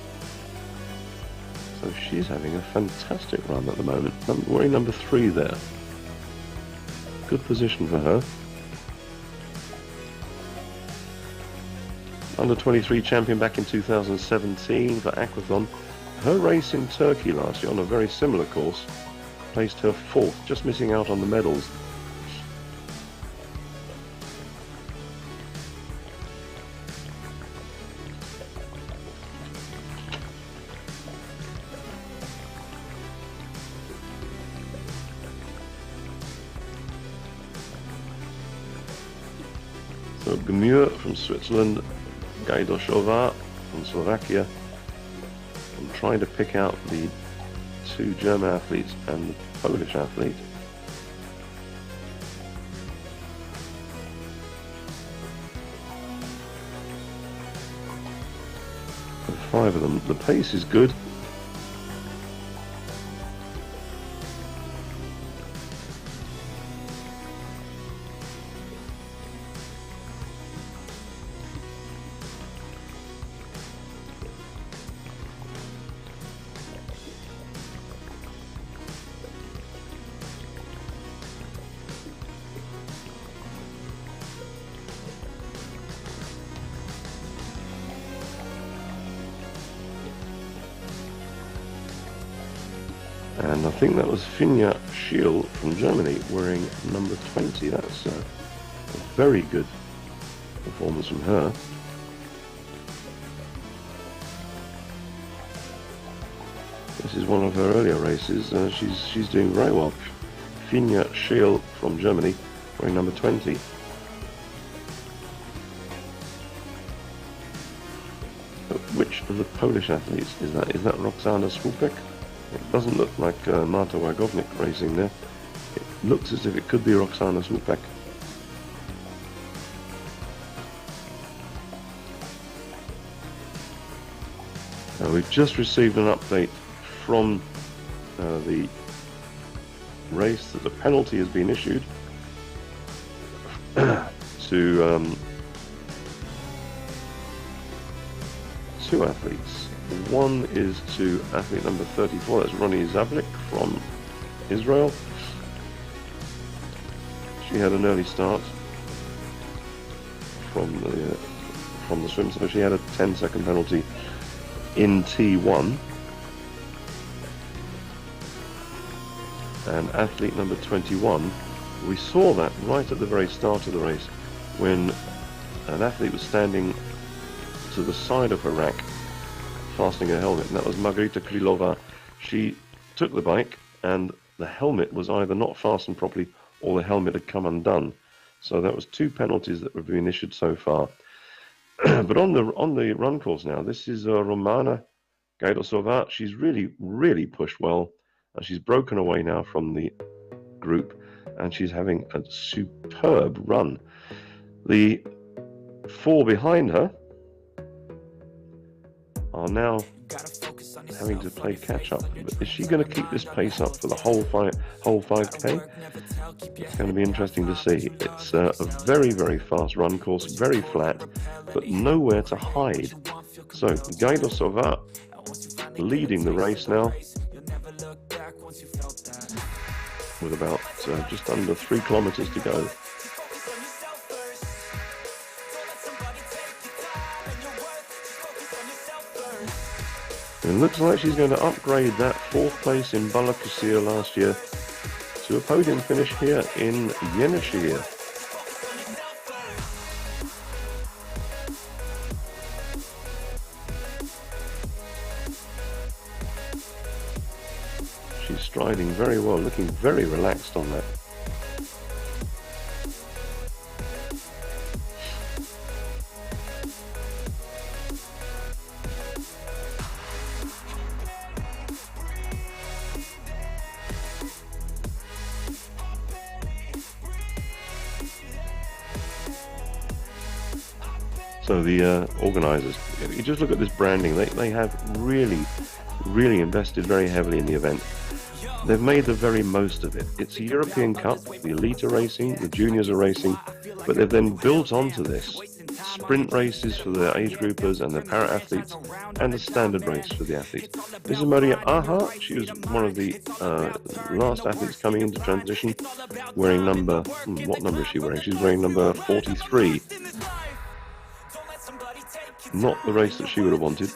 So she's having a fantastic run at the moment. Wearing number 3 there. Good position for her. Under 23 champion back in 2017 for Aquathlon. Her race in Turkey last year on a very similar course placed her 4th, just missing out on the medals. So Gemur from Switzerland, Gajdosová from Slovakia. I'm trying to pick out the 2 German athletes and the Polish athlete. The 5 of them. The pace is good. And I think that was Finja Schiel from Germany wearing number 20. That's a very good performance from her. This is one of her earlier races. She's doing very well. Finja Schiel from Germany wearing number 20. But which of the Polish athletes is that? Is that Roxana Słupek? It doesn't look like Marta Wagownik racing there. It looks as if it could be Roxana Słupek. We've just received an update from the race that a penalty has been issued to 2 athletes. One is to athlete number 34, that's Ronnie Zablik from Israel. She had an early start from the swim, so she had a 10-second penalty in T1. And athlete number 21, we saw that right at the very start of the race when an athlete was standing to the side of her rack fastening her helmet, and that was Margarita Krylova. She took the bike and the helmet was either not fastened properly or the helmet had come undone. So that was 2 penalties that were being issued so far. But on the run course now, this is Romana Gajdosová. She's really pushed well. She's broken away now from the group and she's having a superb run. The 4 behind her are now having to play catch up. But is she going to keep this pace up for the whole 5K? It's going to be interesting to see. It's a very fast run course, very flat, but nowhere to hide. So Gajdosová leading the race now with about just under 3 kilometers to go. It looks like she's going to upgrade that 4th place in Yenisehir last year to a podium finish here in Yenisehir. She's striding very well, looking very relaxed on that. So the organisers, you just look at this branding, they have really invested very heavily in the event. They've made the very most of it. It's a European Cup, the elite are racing, the juniors are racing, but they've then built onto this sprint races for the age groupers and the para-athletes, and a standard race for the athletes. This is Maria Aha. She was one of the last athletes coming into transition, wearing number, what number is she wearing? She's wearing number 43. Not the race that she would have wanted.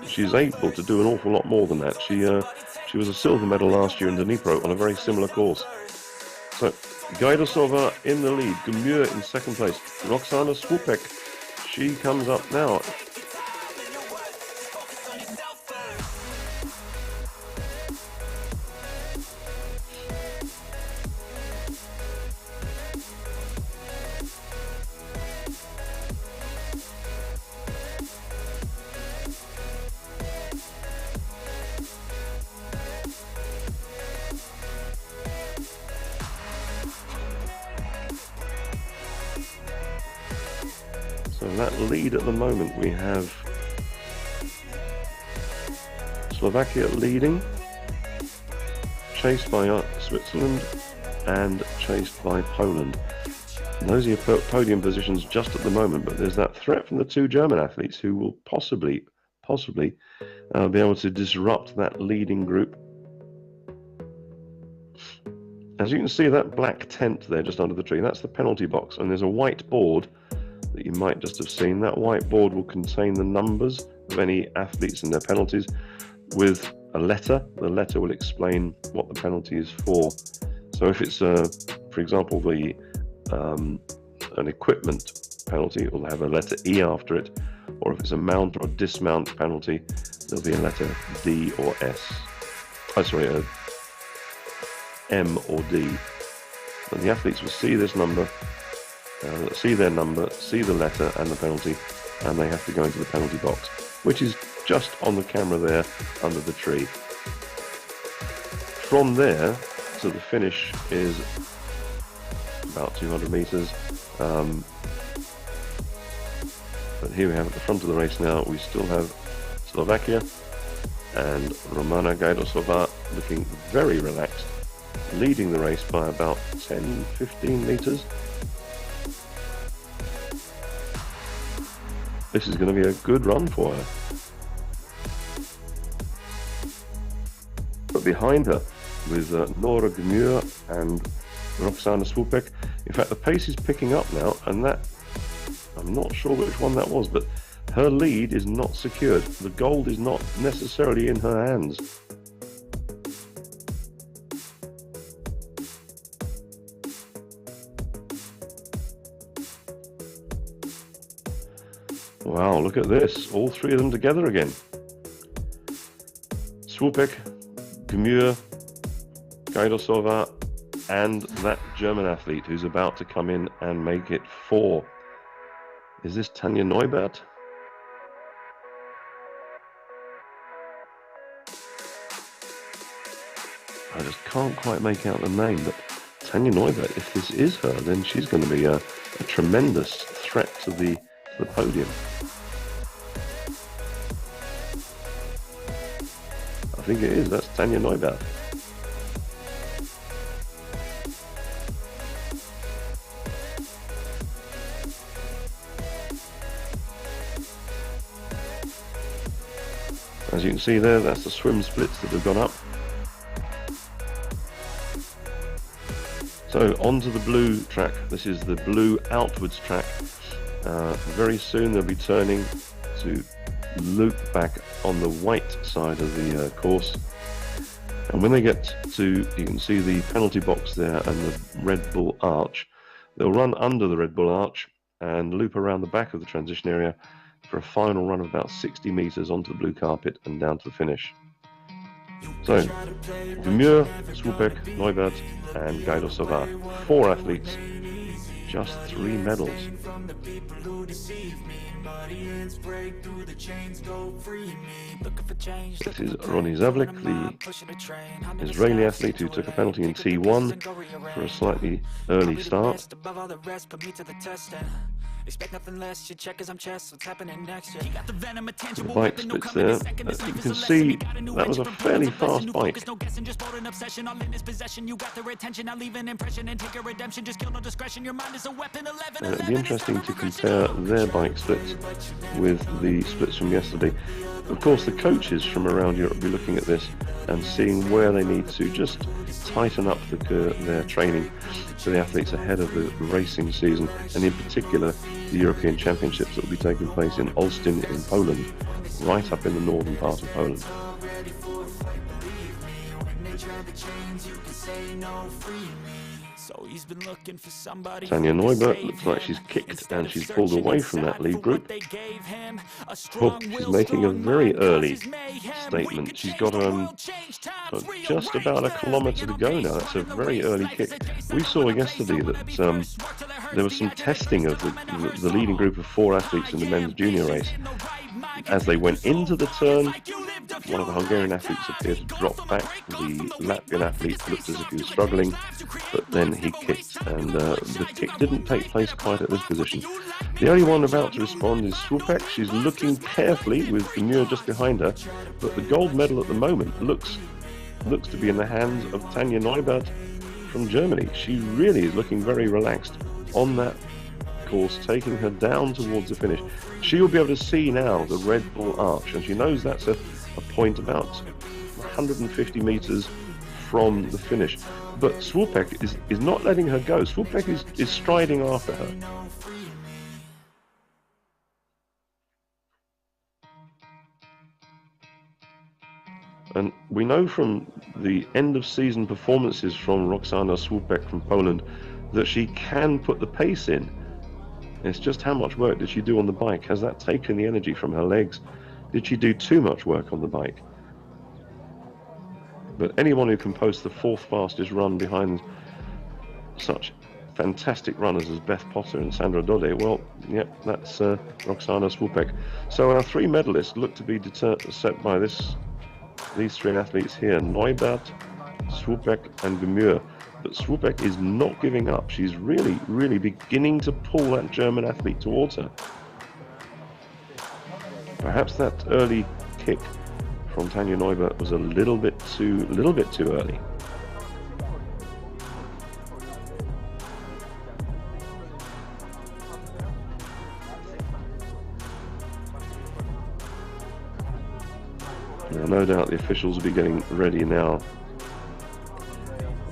She's able to do an awful lot more than that. She was a silver medal last year in Dnipro on a very similar course. So, Gajdosova in the lead, Gmür in 2nd place, Roxana Swupek, she comes up now. So that lead at the moment, we have Slovakia leading, chased by Switzerland and chased by Poland. And those are your podium positions just at the moment, but there's that threat from the 2 German athletes who will possibly be able to disrupt that leading group. As you can see, that black tent there just under the tree, that's the penalty box, and there's a white board that you might just have seen. That white board will contain the numbers of any athletes and their penalties with a letter. The letter will explain what the penalty is for. So if it's, for example, an equipment penalty, it will have a letter E after it, or if it's a mount or dismount penalty, there'll be a letter D or S. Oh, sorry, a M or D. And the athletes will see this number, see their number, see the letter and the penalty, and they have to go into the penalty box, which is just on the camera there under the tree. From there, so the finish is about 200 meters. But here we have at the front of the race now, we still have Slovakia and Romana Gajdosova looking very relaxed, leading the race by about 10-15 meters. This is going to be a good run for her. But behind her, with Nora Gmür and Roxana Swupek, in fact the pace is picking up now, and that, I'm not sure which one that was, but her lead is not secured. The gold is not necessarily in her hands. Wow, look at this. All 3 of them together again. Swupek, Gmür, Gajdosova, and that German athlete who's about to come in and make it 4. Is this Tanja Neubert? I just can't quite make out the name, but Tanja Neubert, if this is her, then she's going to be a tremendous threat to the podium. I think it is, that's Tanja Neubert. As you can see there, that's the swim splits that have gone up. So onto the blue track. This is the blue outwards track. Very soon they'll be turning to loop back on the white side of the course. And when they get to, you can see the penalty box there and the Red Bull Arch. They'll run under the Red Bull Arch and loop around the back of the transition area for a final run of about 60 meters onto the blue carpet and down to the finish. So, Demure, Swoupek, Neubert and Gaidosova. 4 athletes, just 3 medals. This is Ronnie Zavlik, the Israeli athlete who took a penalty in T1 for a slightly early start. Expect nothing less, you check as I'm chess, what's happening next year. The bike splits there. You can see that was a fairly fast bike. It'd be interesting to compare their bike splits with the splits from yesterday. Of course, the coaches from around Europe will be looking at this and seeing where they need to just tighten up their training for the athletes ahead of the racing season, and in particular the European Championships that will be taking place in Olsztyn in Poland, right up in the northern part of Poland. Tanja Neubert looks like she's kicked and she's pulled away from that lead group. Oh, she's making a very early statement. She's got just about a kilometre to go now. That's a very early kick. We saw yesterday that there was some testing of the leading group of 4 athletes in the men's junior race. As they went into the turn, one of the Hungarian athletes appeared to drop back. The Latvian athlete looked as if he was struggling, but then he kicked, and the kick didn't take place quite at this position. The only one about to respond is Swoupek. She's looking carefully with Demure just behind her, but the gold medal at the moment looks to be in the hands of Tanja Neubert from Germany. She really is looking very relaxed on that course, taking her down towards the finish. She'll be able to see now the Red Bull Arch, and she knows that's a point about 150 meters from the finish. But Swoupek is not letting her go. Swoupek is striding after her. And we know from the end of season performances from Roxana Swoupek from Poland that she can put the pace in. It's just how much work did she do on the bike? Has that taken the energy from her legs? Did she do too much work on the bike? But anyone who can post the 4th fastest run behind such fantastic runners as Beth Potter and Sandra Dode, well, yep, that's Roxana Swoupek. So our 3 medalists look to be set by these 3 athletes here: Neubert, Swoupek and Demure. But Swoupek is not giving up. She's really beginning to pull that German athlete towards her. Perhaps that early kick from Tanja Neubert was a little bit too early. Now, no doubt the officials will be getting ready now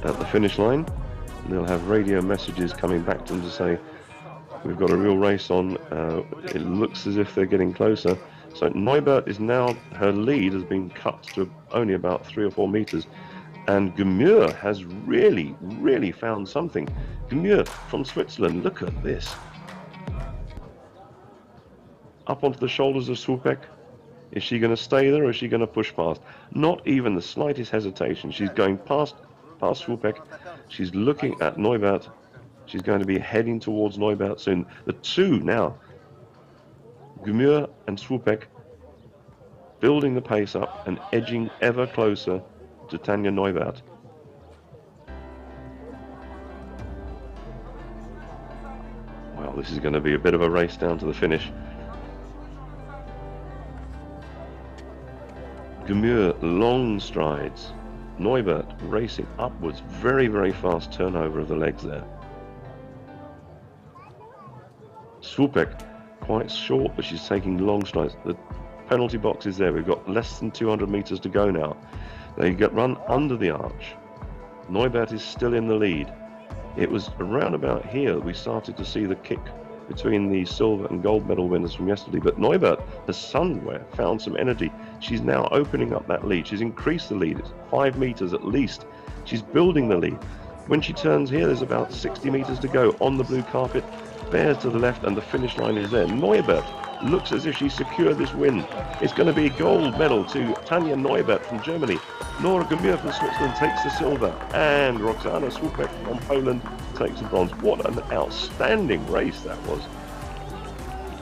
at the finish line. They'll have radio messages coming back to them to say, we've got a real race on. It looks as if they're getting closer. So Neubert is now, her lead has been cut to only about 3 or 4 meters. And Demure has really found something. Demure from Switzerland, look at this. Up onto the shoulders of Swoupek. Is she going to stay there or is she going to push past? Not even the slightest hesitation. She's going past Swoupek. She's looking at Neubert. She's going to be heading towards Neubert soon. The 2 now, Demure and Swoupek, building the pace up and edging ever closer to Tanja Neubert. Well, this is going to be a bit of a race down to the finish. Demure, long strides. Neubert racing upwards, very fast turnover of the legs there. Swoupek quite short, but she's taking long strides. The penalty box is there. We've got less than 200 meters to go now. They get run under the arch. Neubert is still in the lead. It was around about here we started to see the kick between the silver and gold medal winners from yesterday. But Neubert has somewhere found some energy. She's now opening up that lead. She's increased the lead. It's 5 meters at least. She's building the lead. When she turns here, there's about 60 meters to go on the blue carpet. Bears to the left, and the finish line is there. Neubert looks as if she secured this win. It's going to be a gold medal to Tanja Neubert from Germany. Nora Gemür from Switzerland takes the silver, and Roxana Słupek from Poland takes the bronze. What an outstanding race that was.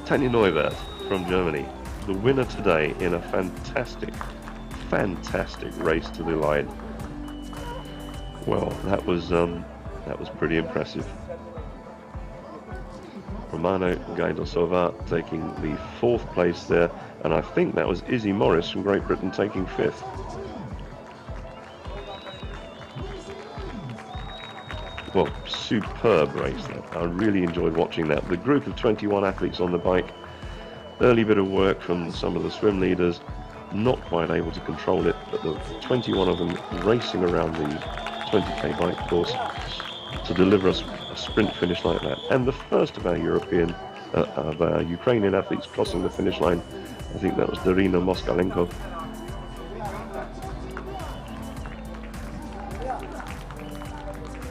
Tanja Neubert from Germany, the winner today in a fantastic race to the line. Well, that was pretty impressive. Romano Gajdosova taking the 4th place there, and I think that was Izzy Morris from Great Britain taking 5th. Well, superb race that. I really enjoyed watching that. The group of 21 athletes on the bike, early bit of work from some of the swim leaders, not quite able to control it, but the 21 of them racing around the 20k bike course to deliver us a sprint finish like that. And the first of our Ukrainian athletes crossing the finish line, I think that was Darina Moskalenko.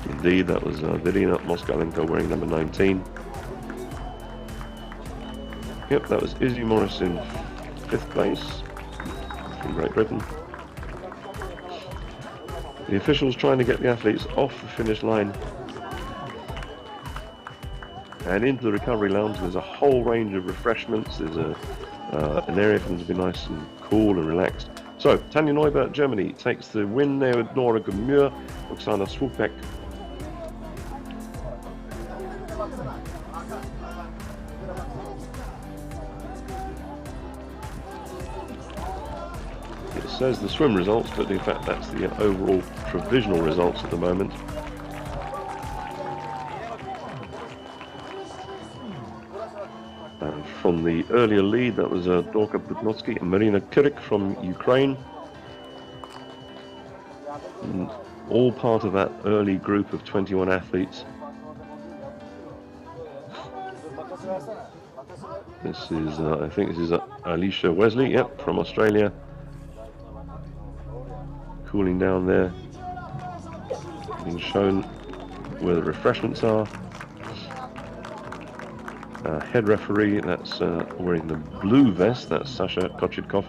Indeed, that was Darina Moskalenko wearing number 19. Yep, that was Izzy Morris in 5th place from Great Britain. The officials trying to get the athletes off the finish line and into the recovery lounge. There's a whole range of refreshments. There's an area for them to be nice and cool and relaxed. So, Tanja Neubert, Germany, takes the win there with Nora Gemür, Roxana Słupek. It says the swim results, but in fact that's the overall provisional results at the moment. And from the earlier lead, that was Dorka Budnowski and Marina Kirik from Ukraine. And all part of that early group of 21 athletes. This is, I think this is Alicia Wesley, yep, from Australia. Cooling down there, being shown where the refreshments are. Head referee, that's wearing the blue vest, that's Sasha Kochitkov,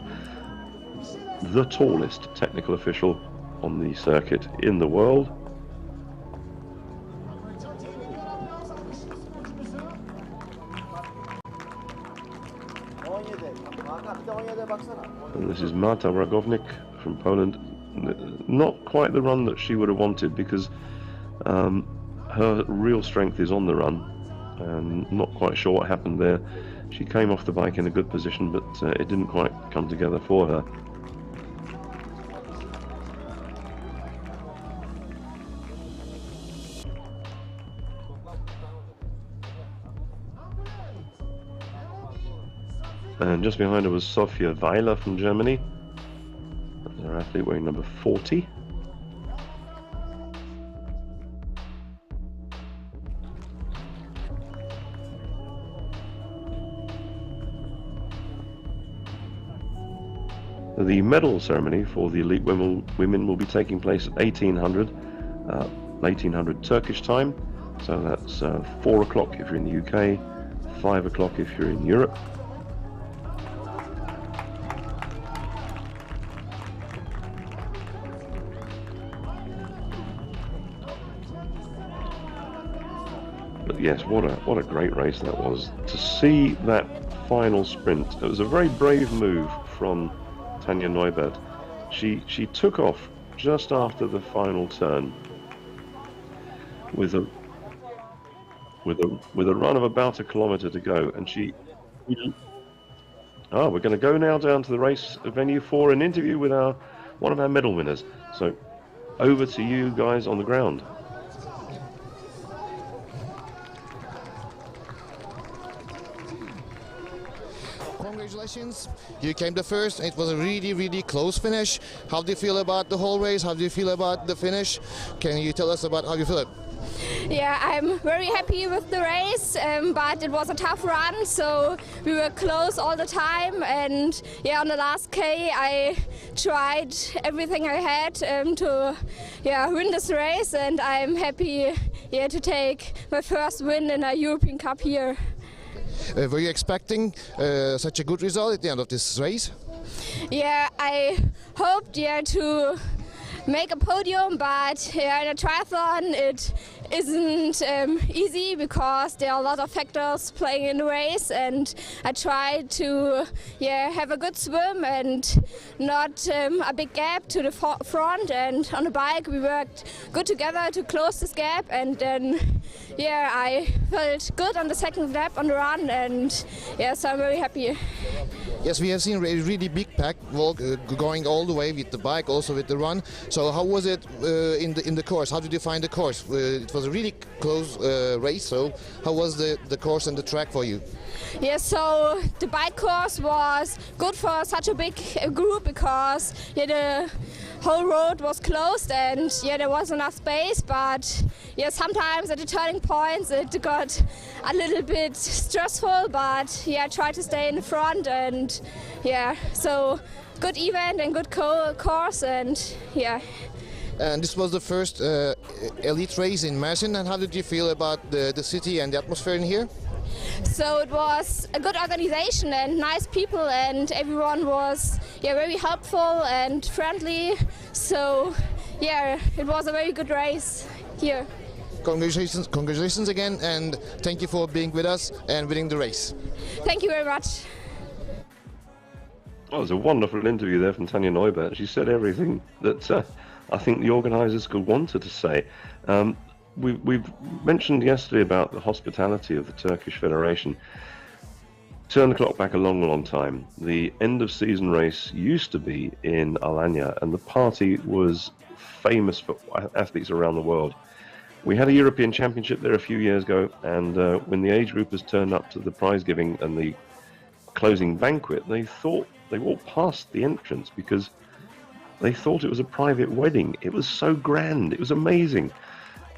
the tallest technical official on the circuit in the world. And this is Marta Ragovnik from Poland. Not quite the run that she would have wanted, because her real strength is on the run, and not quite sure what happened there. She came off the bike in a good position, but it didn't quite come together for her. And just behind her was Sofia Weiler from Germany. Their athlete wearing number 40. The medal ceremony for the elite women will be taking place at 1800 Turkish time. So that's 4 o'clock if you're in the UK, 5 o'clock if you're in Europe. But yes, what a great race that was. To see that final sprint, it was a very brave move from Tanja Neubert. She took off just after the final turn with a run of about 1 kilometer to go, and we're going to go now down to the race venue for an interview with one of our medal winners. So over to you guys on the ground. Congratulations, you came the first. It was a really close finish. How do you feel about the whole race? How do you feel about the finish? Can you tell us about how you feel it? Yeah, I'm very happy with the race, but it was a tough run, so we were close all the time. And yeah, on the last K, I tried everything I had to win this race, and I'm happy to take my first win in a European Cup here. Were you expecting such a good result at the end of this race? Yeah, I hoped to make a podium, but in a triathlon it isn't easy because there are a lot of factors playing in the race, and I tried to have a good swim and not a big gap to the front, and on the bike we worked good together to close this gap, and then I felt good on the second lap on the run, and so I'm very happy. Yes, we have seen a really big pack walk going all the way with the bike, also with the run. So how was it in the course? How did you find the course? It was a really close race, so how was the course and the track for you? Yeah, so the bike course was good for such a big group because the whole road was closed and there was enough space, but sometimes at the turning points it got a little bit stressful, but I tried to stay in the front, and so good event and good course, and And this was the first elite race in Mersin, and how did you feel about the city and the atmosphere in here? So it was a good organization and nice people, and everyone was very helpful and friendly. So it was a very good race here. Congratulations again, and thank you for being with us and winning the race. Thank you very much. Well, it was a wonderful interview there from Tanja Neubert. She said everything that I think the organisers could want her to say. We've mentioned yesterday about the hospitality of the Turkish Federation. Turn the clock back a long, long time. The end of season race used to be in Alanya, and the party was famous for athletes around the world. We had a European Championship there a few years ago, and when the age groupers turned up to the prize giving and the closing banquet, they walked past the entrance because they thought it was a private wedding. It was so grand. It was amazing.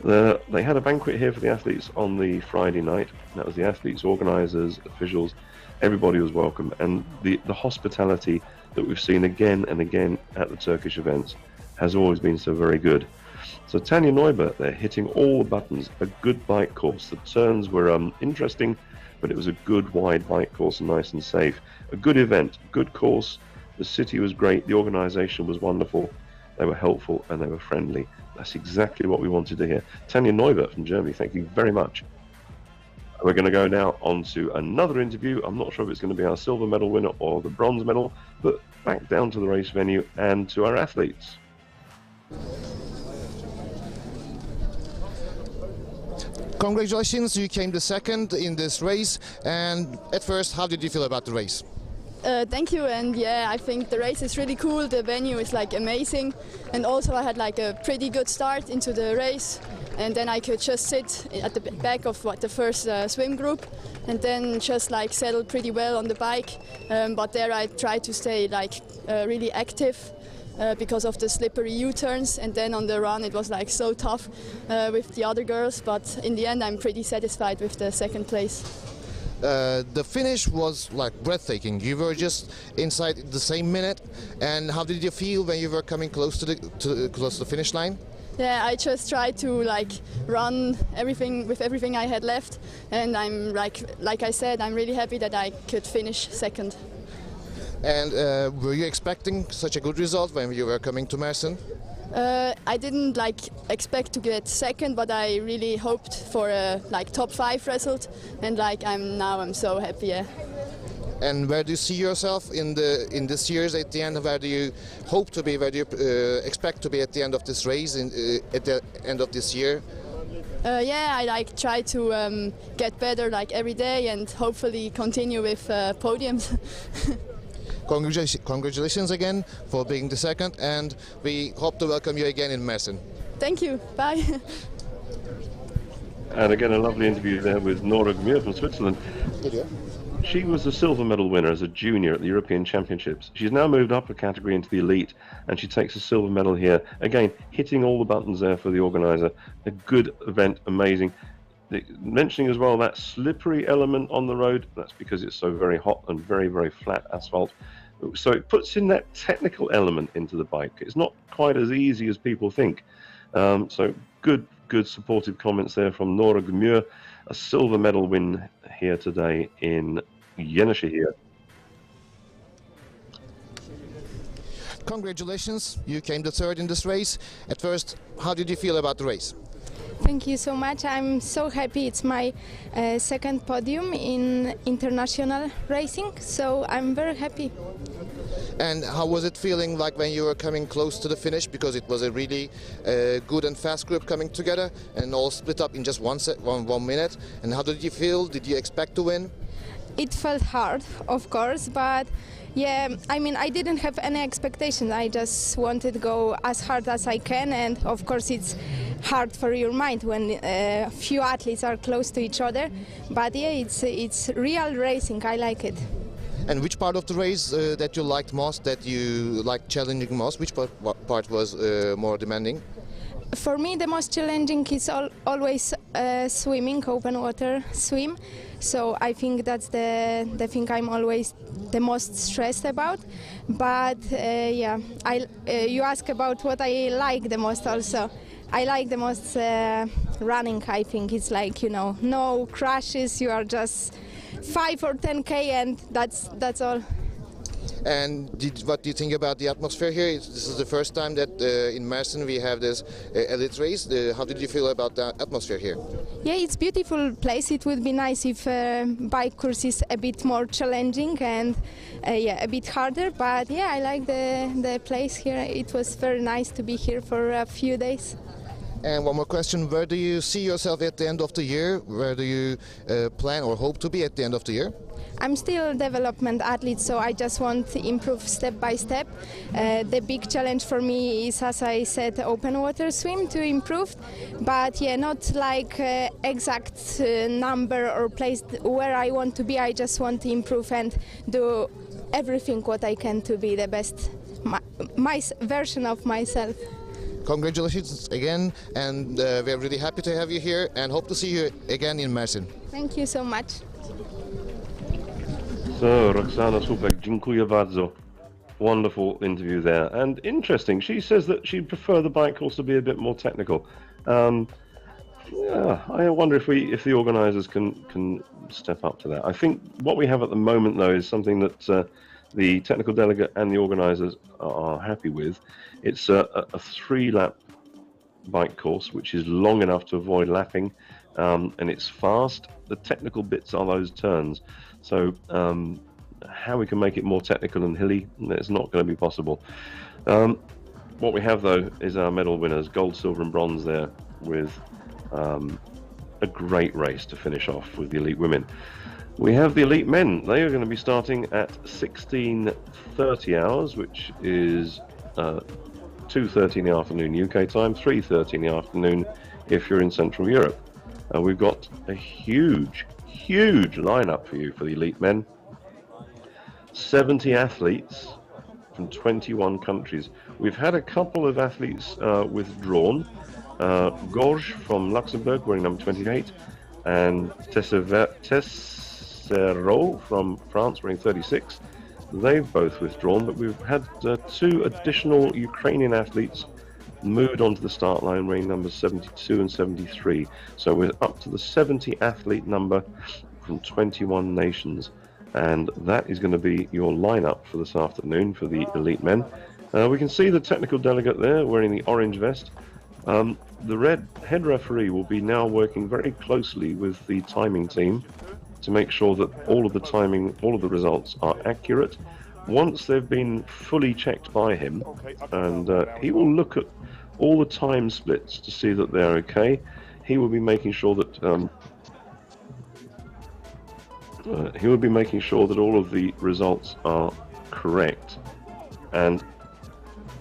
They had a banquet here for the athletes on the Friday night. That was the athletes, organisers, officials. Everybody was welcome. And the hospitality that we've seen again and again at the Turkish events has always been so very good. So Tanja Neubert there, hitting all the buttons. A good bike course. The turns were interesting, but it was a good wide bike course and nice and safe. A good event, good course. The city was great. The organisation was wonderful. They were helpful and they were friendly. That's exactly what we wanted to hear. Tanja Neubert from Germany, thank you very much. We're going to go now on to another interview. I'm not sure if it's going to be our silver medal winner or the bronze medal, but back down to the race venue and to our athletes. Congratulations, you came the second in this race, and at first, how did you feel about the race? Thank you, and I think the race is really cool. The venue is amazing, and also I had a pretty good start into the race, and then I could just sit at the back of the first swim group, and then just settle pretty well on the bike. But there I tried to stay really active because of the slippery U-turns, and then on the run it was so tough with the other girls. But in the end, I'm pretty satisfied with the second place. The finish was breathtaking. You were just inside the same minute, and how did you feel when you were coming close to the finish line? Yeah, I just tried to run everything I had left, and I'm like I said, I'm really happy that I could finish second. And were you expecting such a good result when you were coming to Mersin? I didn't expect to get second, but I really hoped for a top 5 result, and I'm so happy. Yeah. And where do you see yourself in this year's at the end? Where do you hope to be? Where do you expect to be at the end of this race? At the end of this year? I try to get better every day, and hopefully continue with podiums. Congratulations again for being the second, and we hope to welcome you again in Mersin. Thank you. Bye. And again, a lovely interview there with Nora Gmür from Switzerland. She was a silver medal winner as a junior at the European Championships. She's now moved up a category into the elite, and she takes a silver medal here. Again, hitting all the buttons there for the organizer. A good event, amazing. Mentioning as well that slippery element on the road, that's because it's so very hot and very, very flat asphalt. So it puts in that technical element into the bike. It's not quite as easy as people think. So good supportive comments there from Nora Gmür. A silver medal win here today in Yenisehir. Congratulations, you came to third in this race. At first, how did you feel about the race? Thank you so much. I'm so happy. It's my second podium in international racing, so I'm very happy. And how was it feeling like when you were coming close to the finish? Because it was a really good and fast group coming together and all split up in just one minute. And how did you feel? Did you expect to win? It felt hard, of course, but yeah, I mean, I didn't have any expectations. I just wanted to go as hard as I can, and of course it's hard for your mind when few athletes are close to each other. But yeah, it's real racing. I like it. And which part of the race that you liked most, that you liked challenging most? Which part was more demanding? For me, the most challenging is always swimming, open water swim. So I think that's the thing I'm always the most stressed about. But yeah, you ask about what I like the most also. I like the most running. I think it's like, you know, no crashes, you are just 5 or 10K and that's all. And what do you think about the atmosphere here? This is the first time that in Mersin we have this elite race. How did you feel about the atmosphere here? Yeah, it's a beautiful place. It would be nice if bike course is a bit more challenging and yeah, a bit harder. But yeah, I like the place here. It was very nice to be here for a few days. And one more question, where do you see yourself at the end of the year? Where do you plan or hope to be at the end of the year? I'm still a development athlete, so I just want to improve step by step. The big challenge for me is, as I said, open water swim to improve, but yeah, not like exact number or place where I want to be. I just want to improve and do everything what I can to be the best, my version of myself. Congratulations again, and we're really happy to have you here and hope to see you again in Mersin. Thank you so much. So, Roxana Słupek, dziękuję bardzo. Wonderful interview there, and interesting. She says that she'd prefer the bike course to be a bit more technical. Yeah, I wonder if the organisers can step up to that. I think what we have at the moment, though, is something that the technical delegate and the organisers are happy with. It's a 3-lap bike course, which is long enough to avoid lapping, and it's fast. The technical bits are those turns. So how we can make it more technical and hilly, it's not going to be possible. What we have, though, is our medal winners, gold, silver and bronze there, with a great race to finish off with the elite women. We have the elite men. They are going to be starting at 16:30 hours, which is 2:30 in the afternoon UK time, 3:30 in the afternoon if you're in Central Europe. We've got a huge lineup for you for the elite men. 70 athletes from 21 countries. We've had a couple of athletes withdrawn. Gorge from Luxembourg wearing number 28, and Tessero from France wearing 36. They've both withdrawn, but we've had 2 additional Ukrainian athletes moved onto the start line wearing numbers 72 and 73. So we're up to the 70 athlete number from 21 nations, and that is going to be your lineup for this afternoon for the elite men. We can see the technical delegate there wearing the orange vest. The red head referee will be now working very closely with the timing team to make sure that all of the timing, all of the results are accurate. Once they've been fully checked by him, and he will look at all the time splits to see that they're okay. He will be making sure that all of the results are correct. And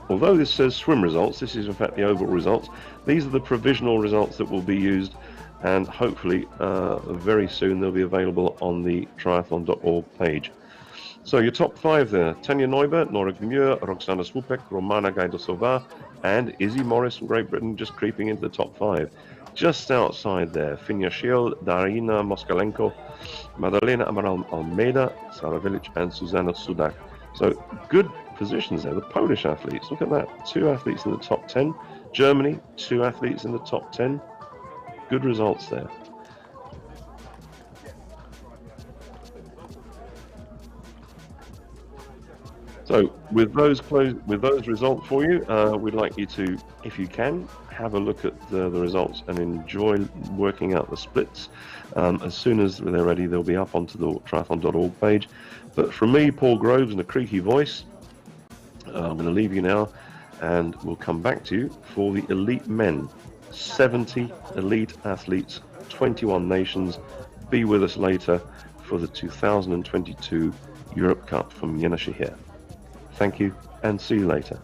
although this says swim results, this is in fact the overall results. These are the provisional results that will be used and hopefully very soon they'll be available on the triathlon.org page. So your top 5 there: Tanya Neubert, Nora Gmür, Roxana Swupek, Romana Gajdosova, and Izzy Morris from Great Britain just creeping into the top 5. Just outside there, Finia Schiel, Darina Moskalenko, Madalena Amaral Almeida, Sara Vilic, and Susanna Sudak. So good positions there, the Polish athletes. Look at that, 2 athletes in the top 10. Germany, 2 athletes in the top 10. Good results there. So with those results for you, we'd like you to, if you can, have a look at the results and enjoy working out the splits. As soon as they're ready, they'll be up onto the triathlon.org page. But from me, Paul Groves, and a creaky voice, I'm going to leave you now, and we'll come back to you for the elite men. 70 elite athletes, 21 nations. Be with us later for the 2022 Europe Cup from Yenisehir. Thank you, and see you later.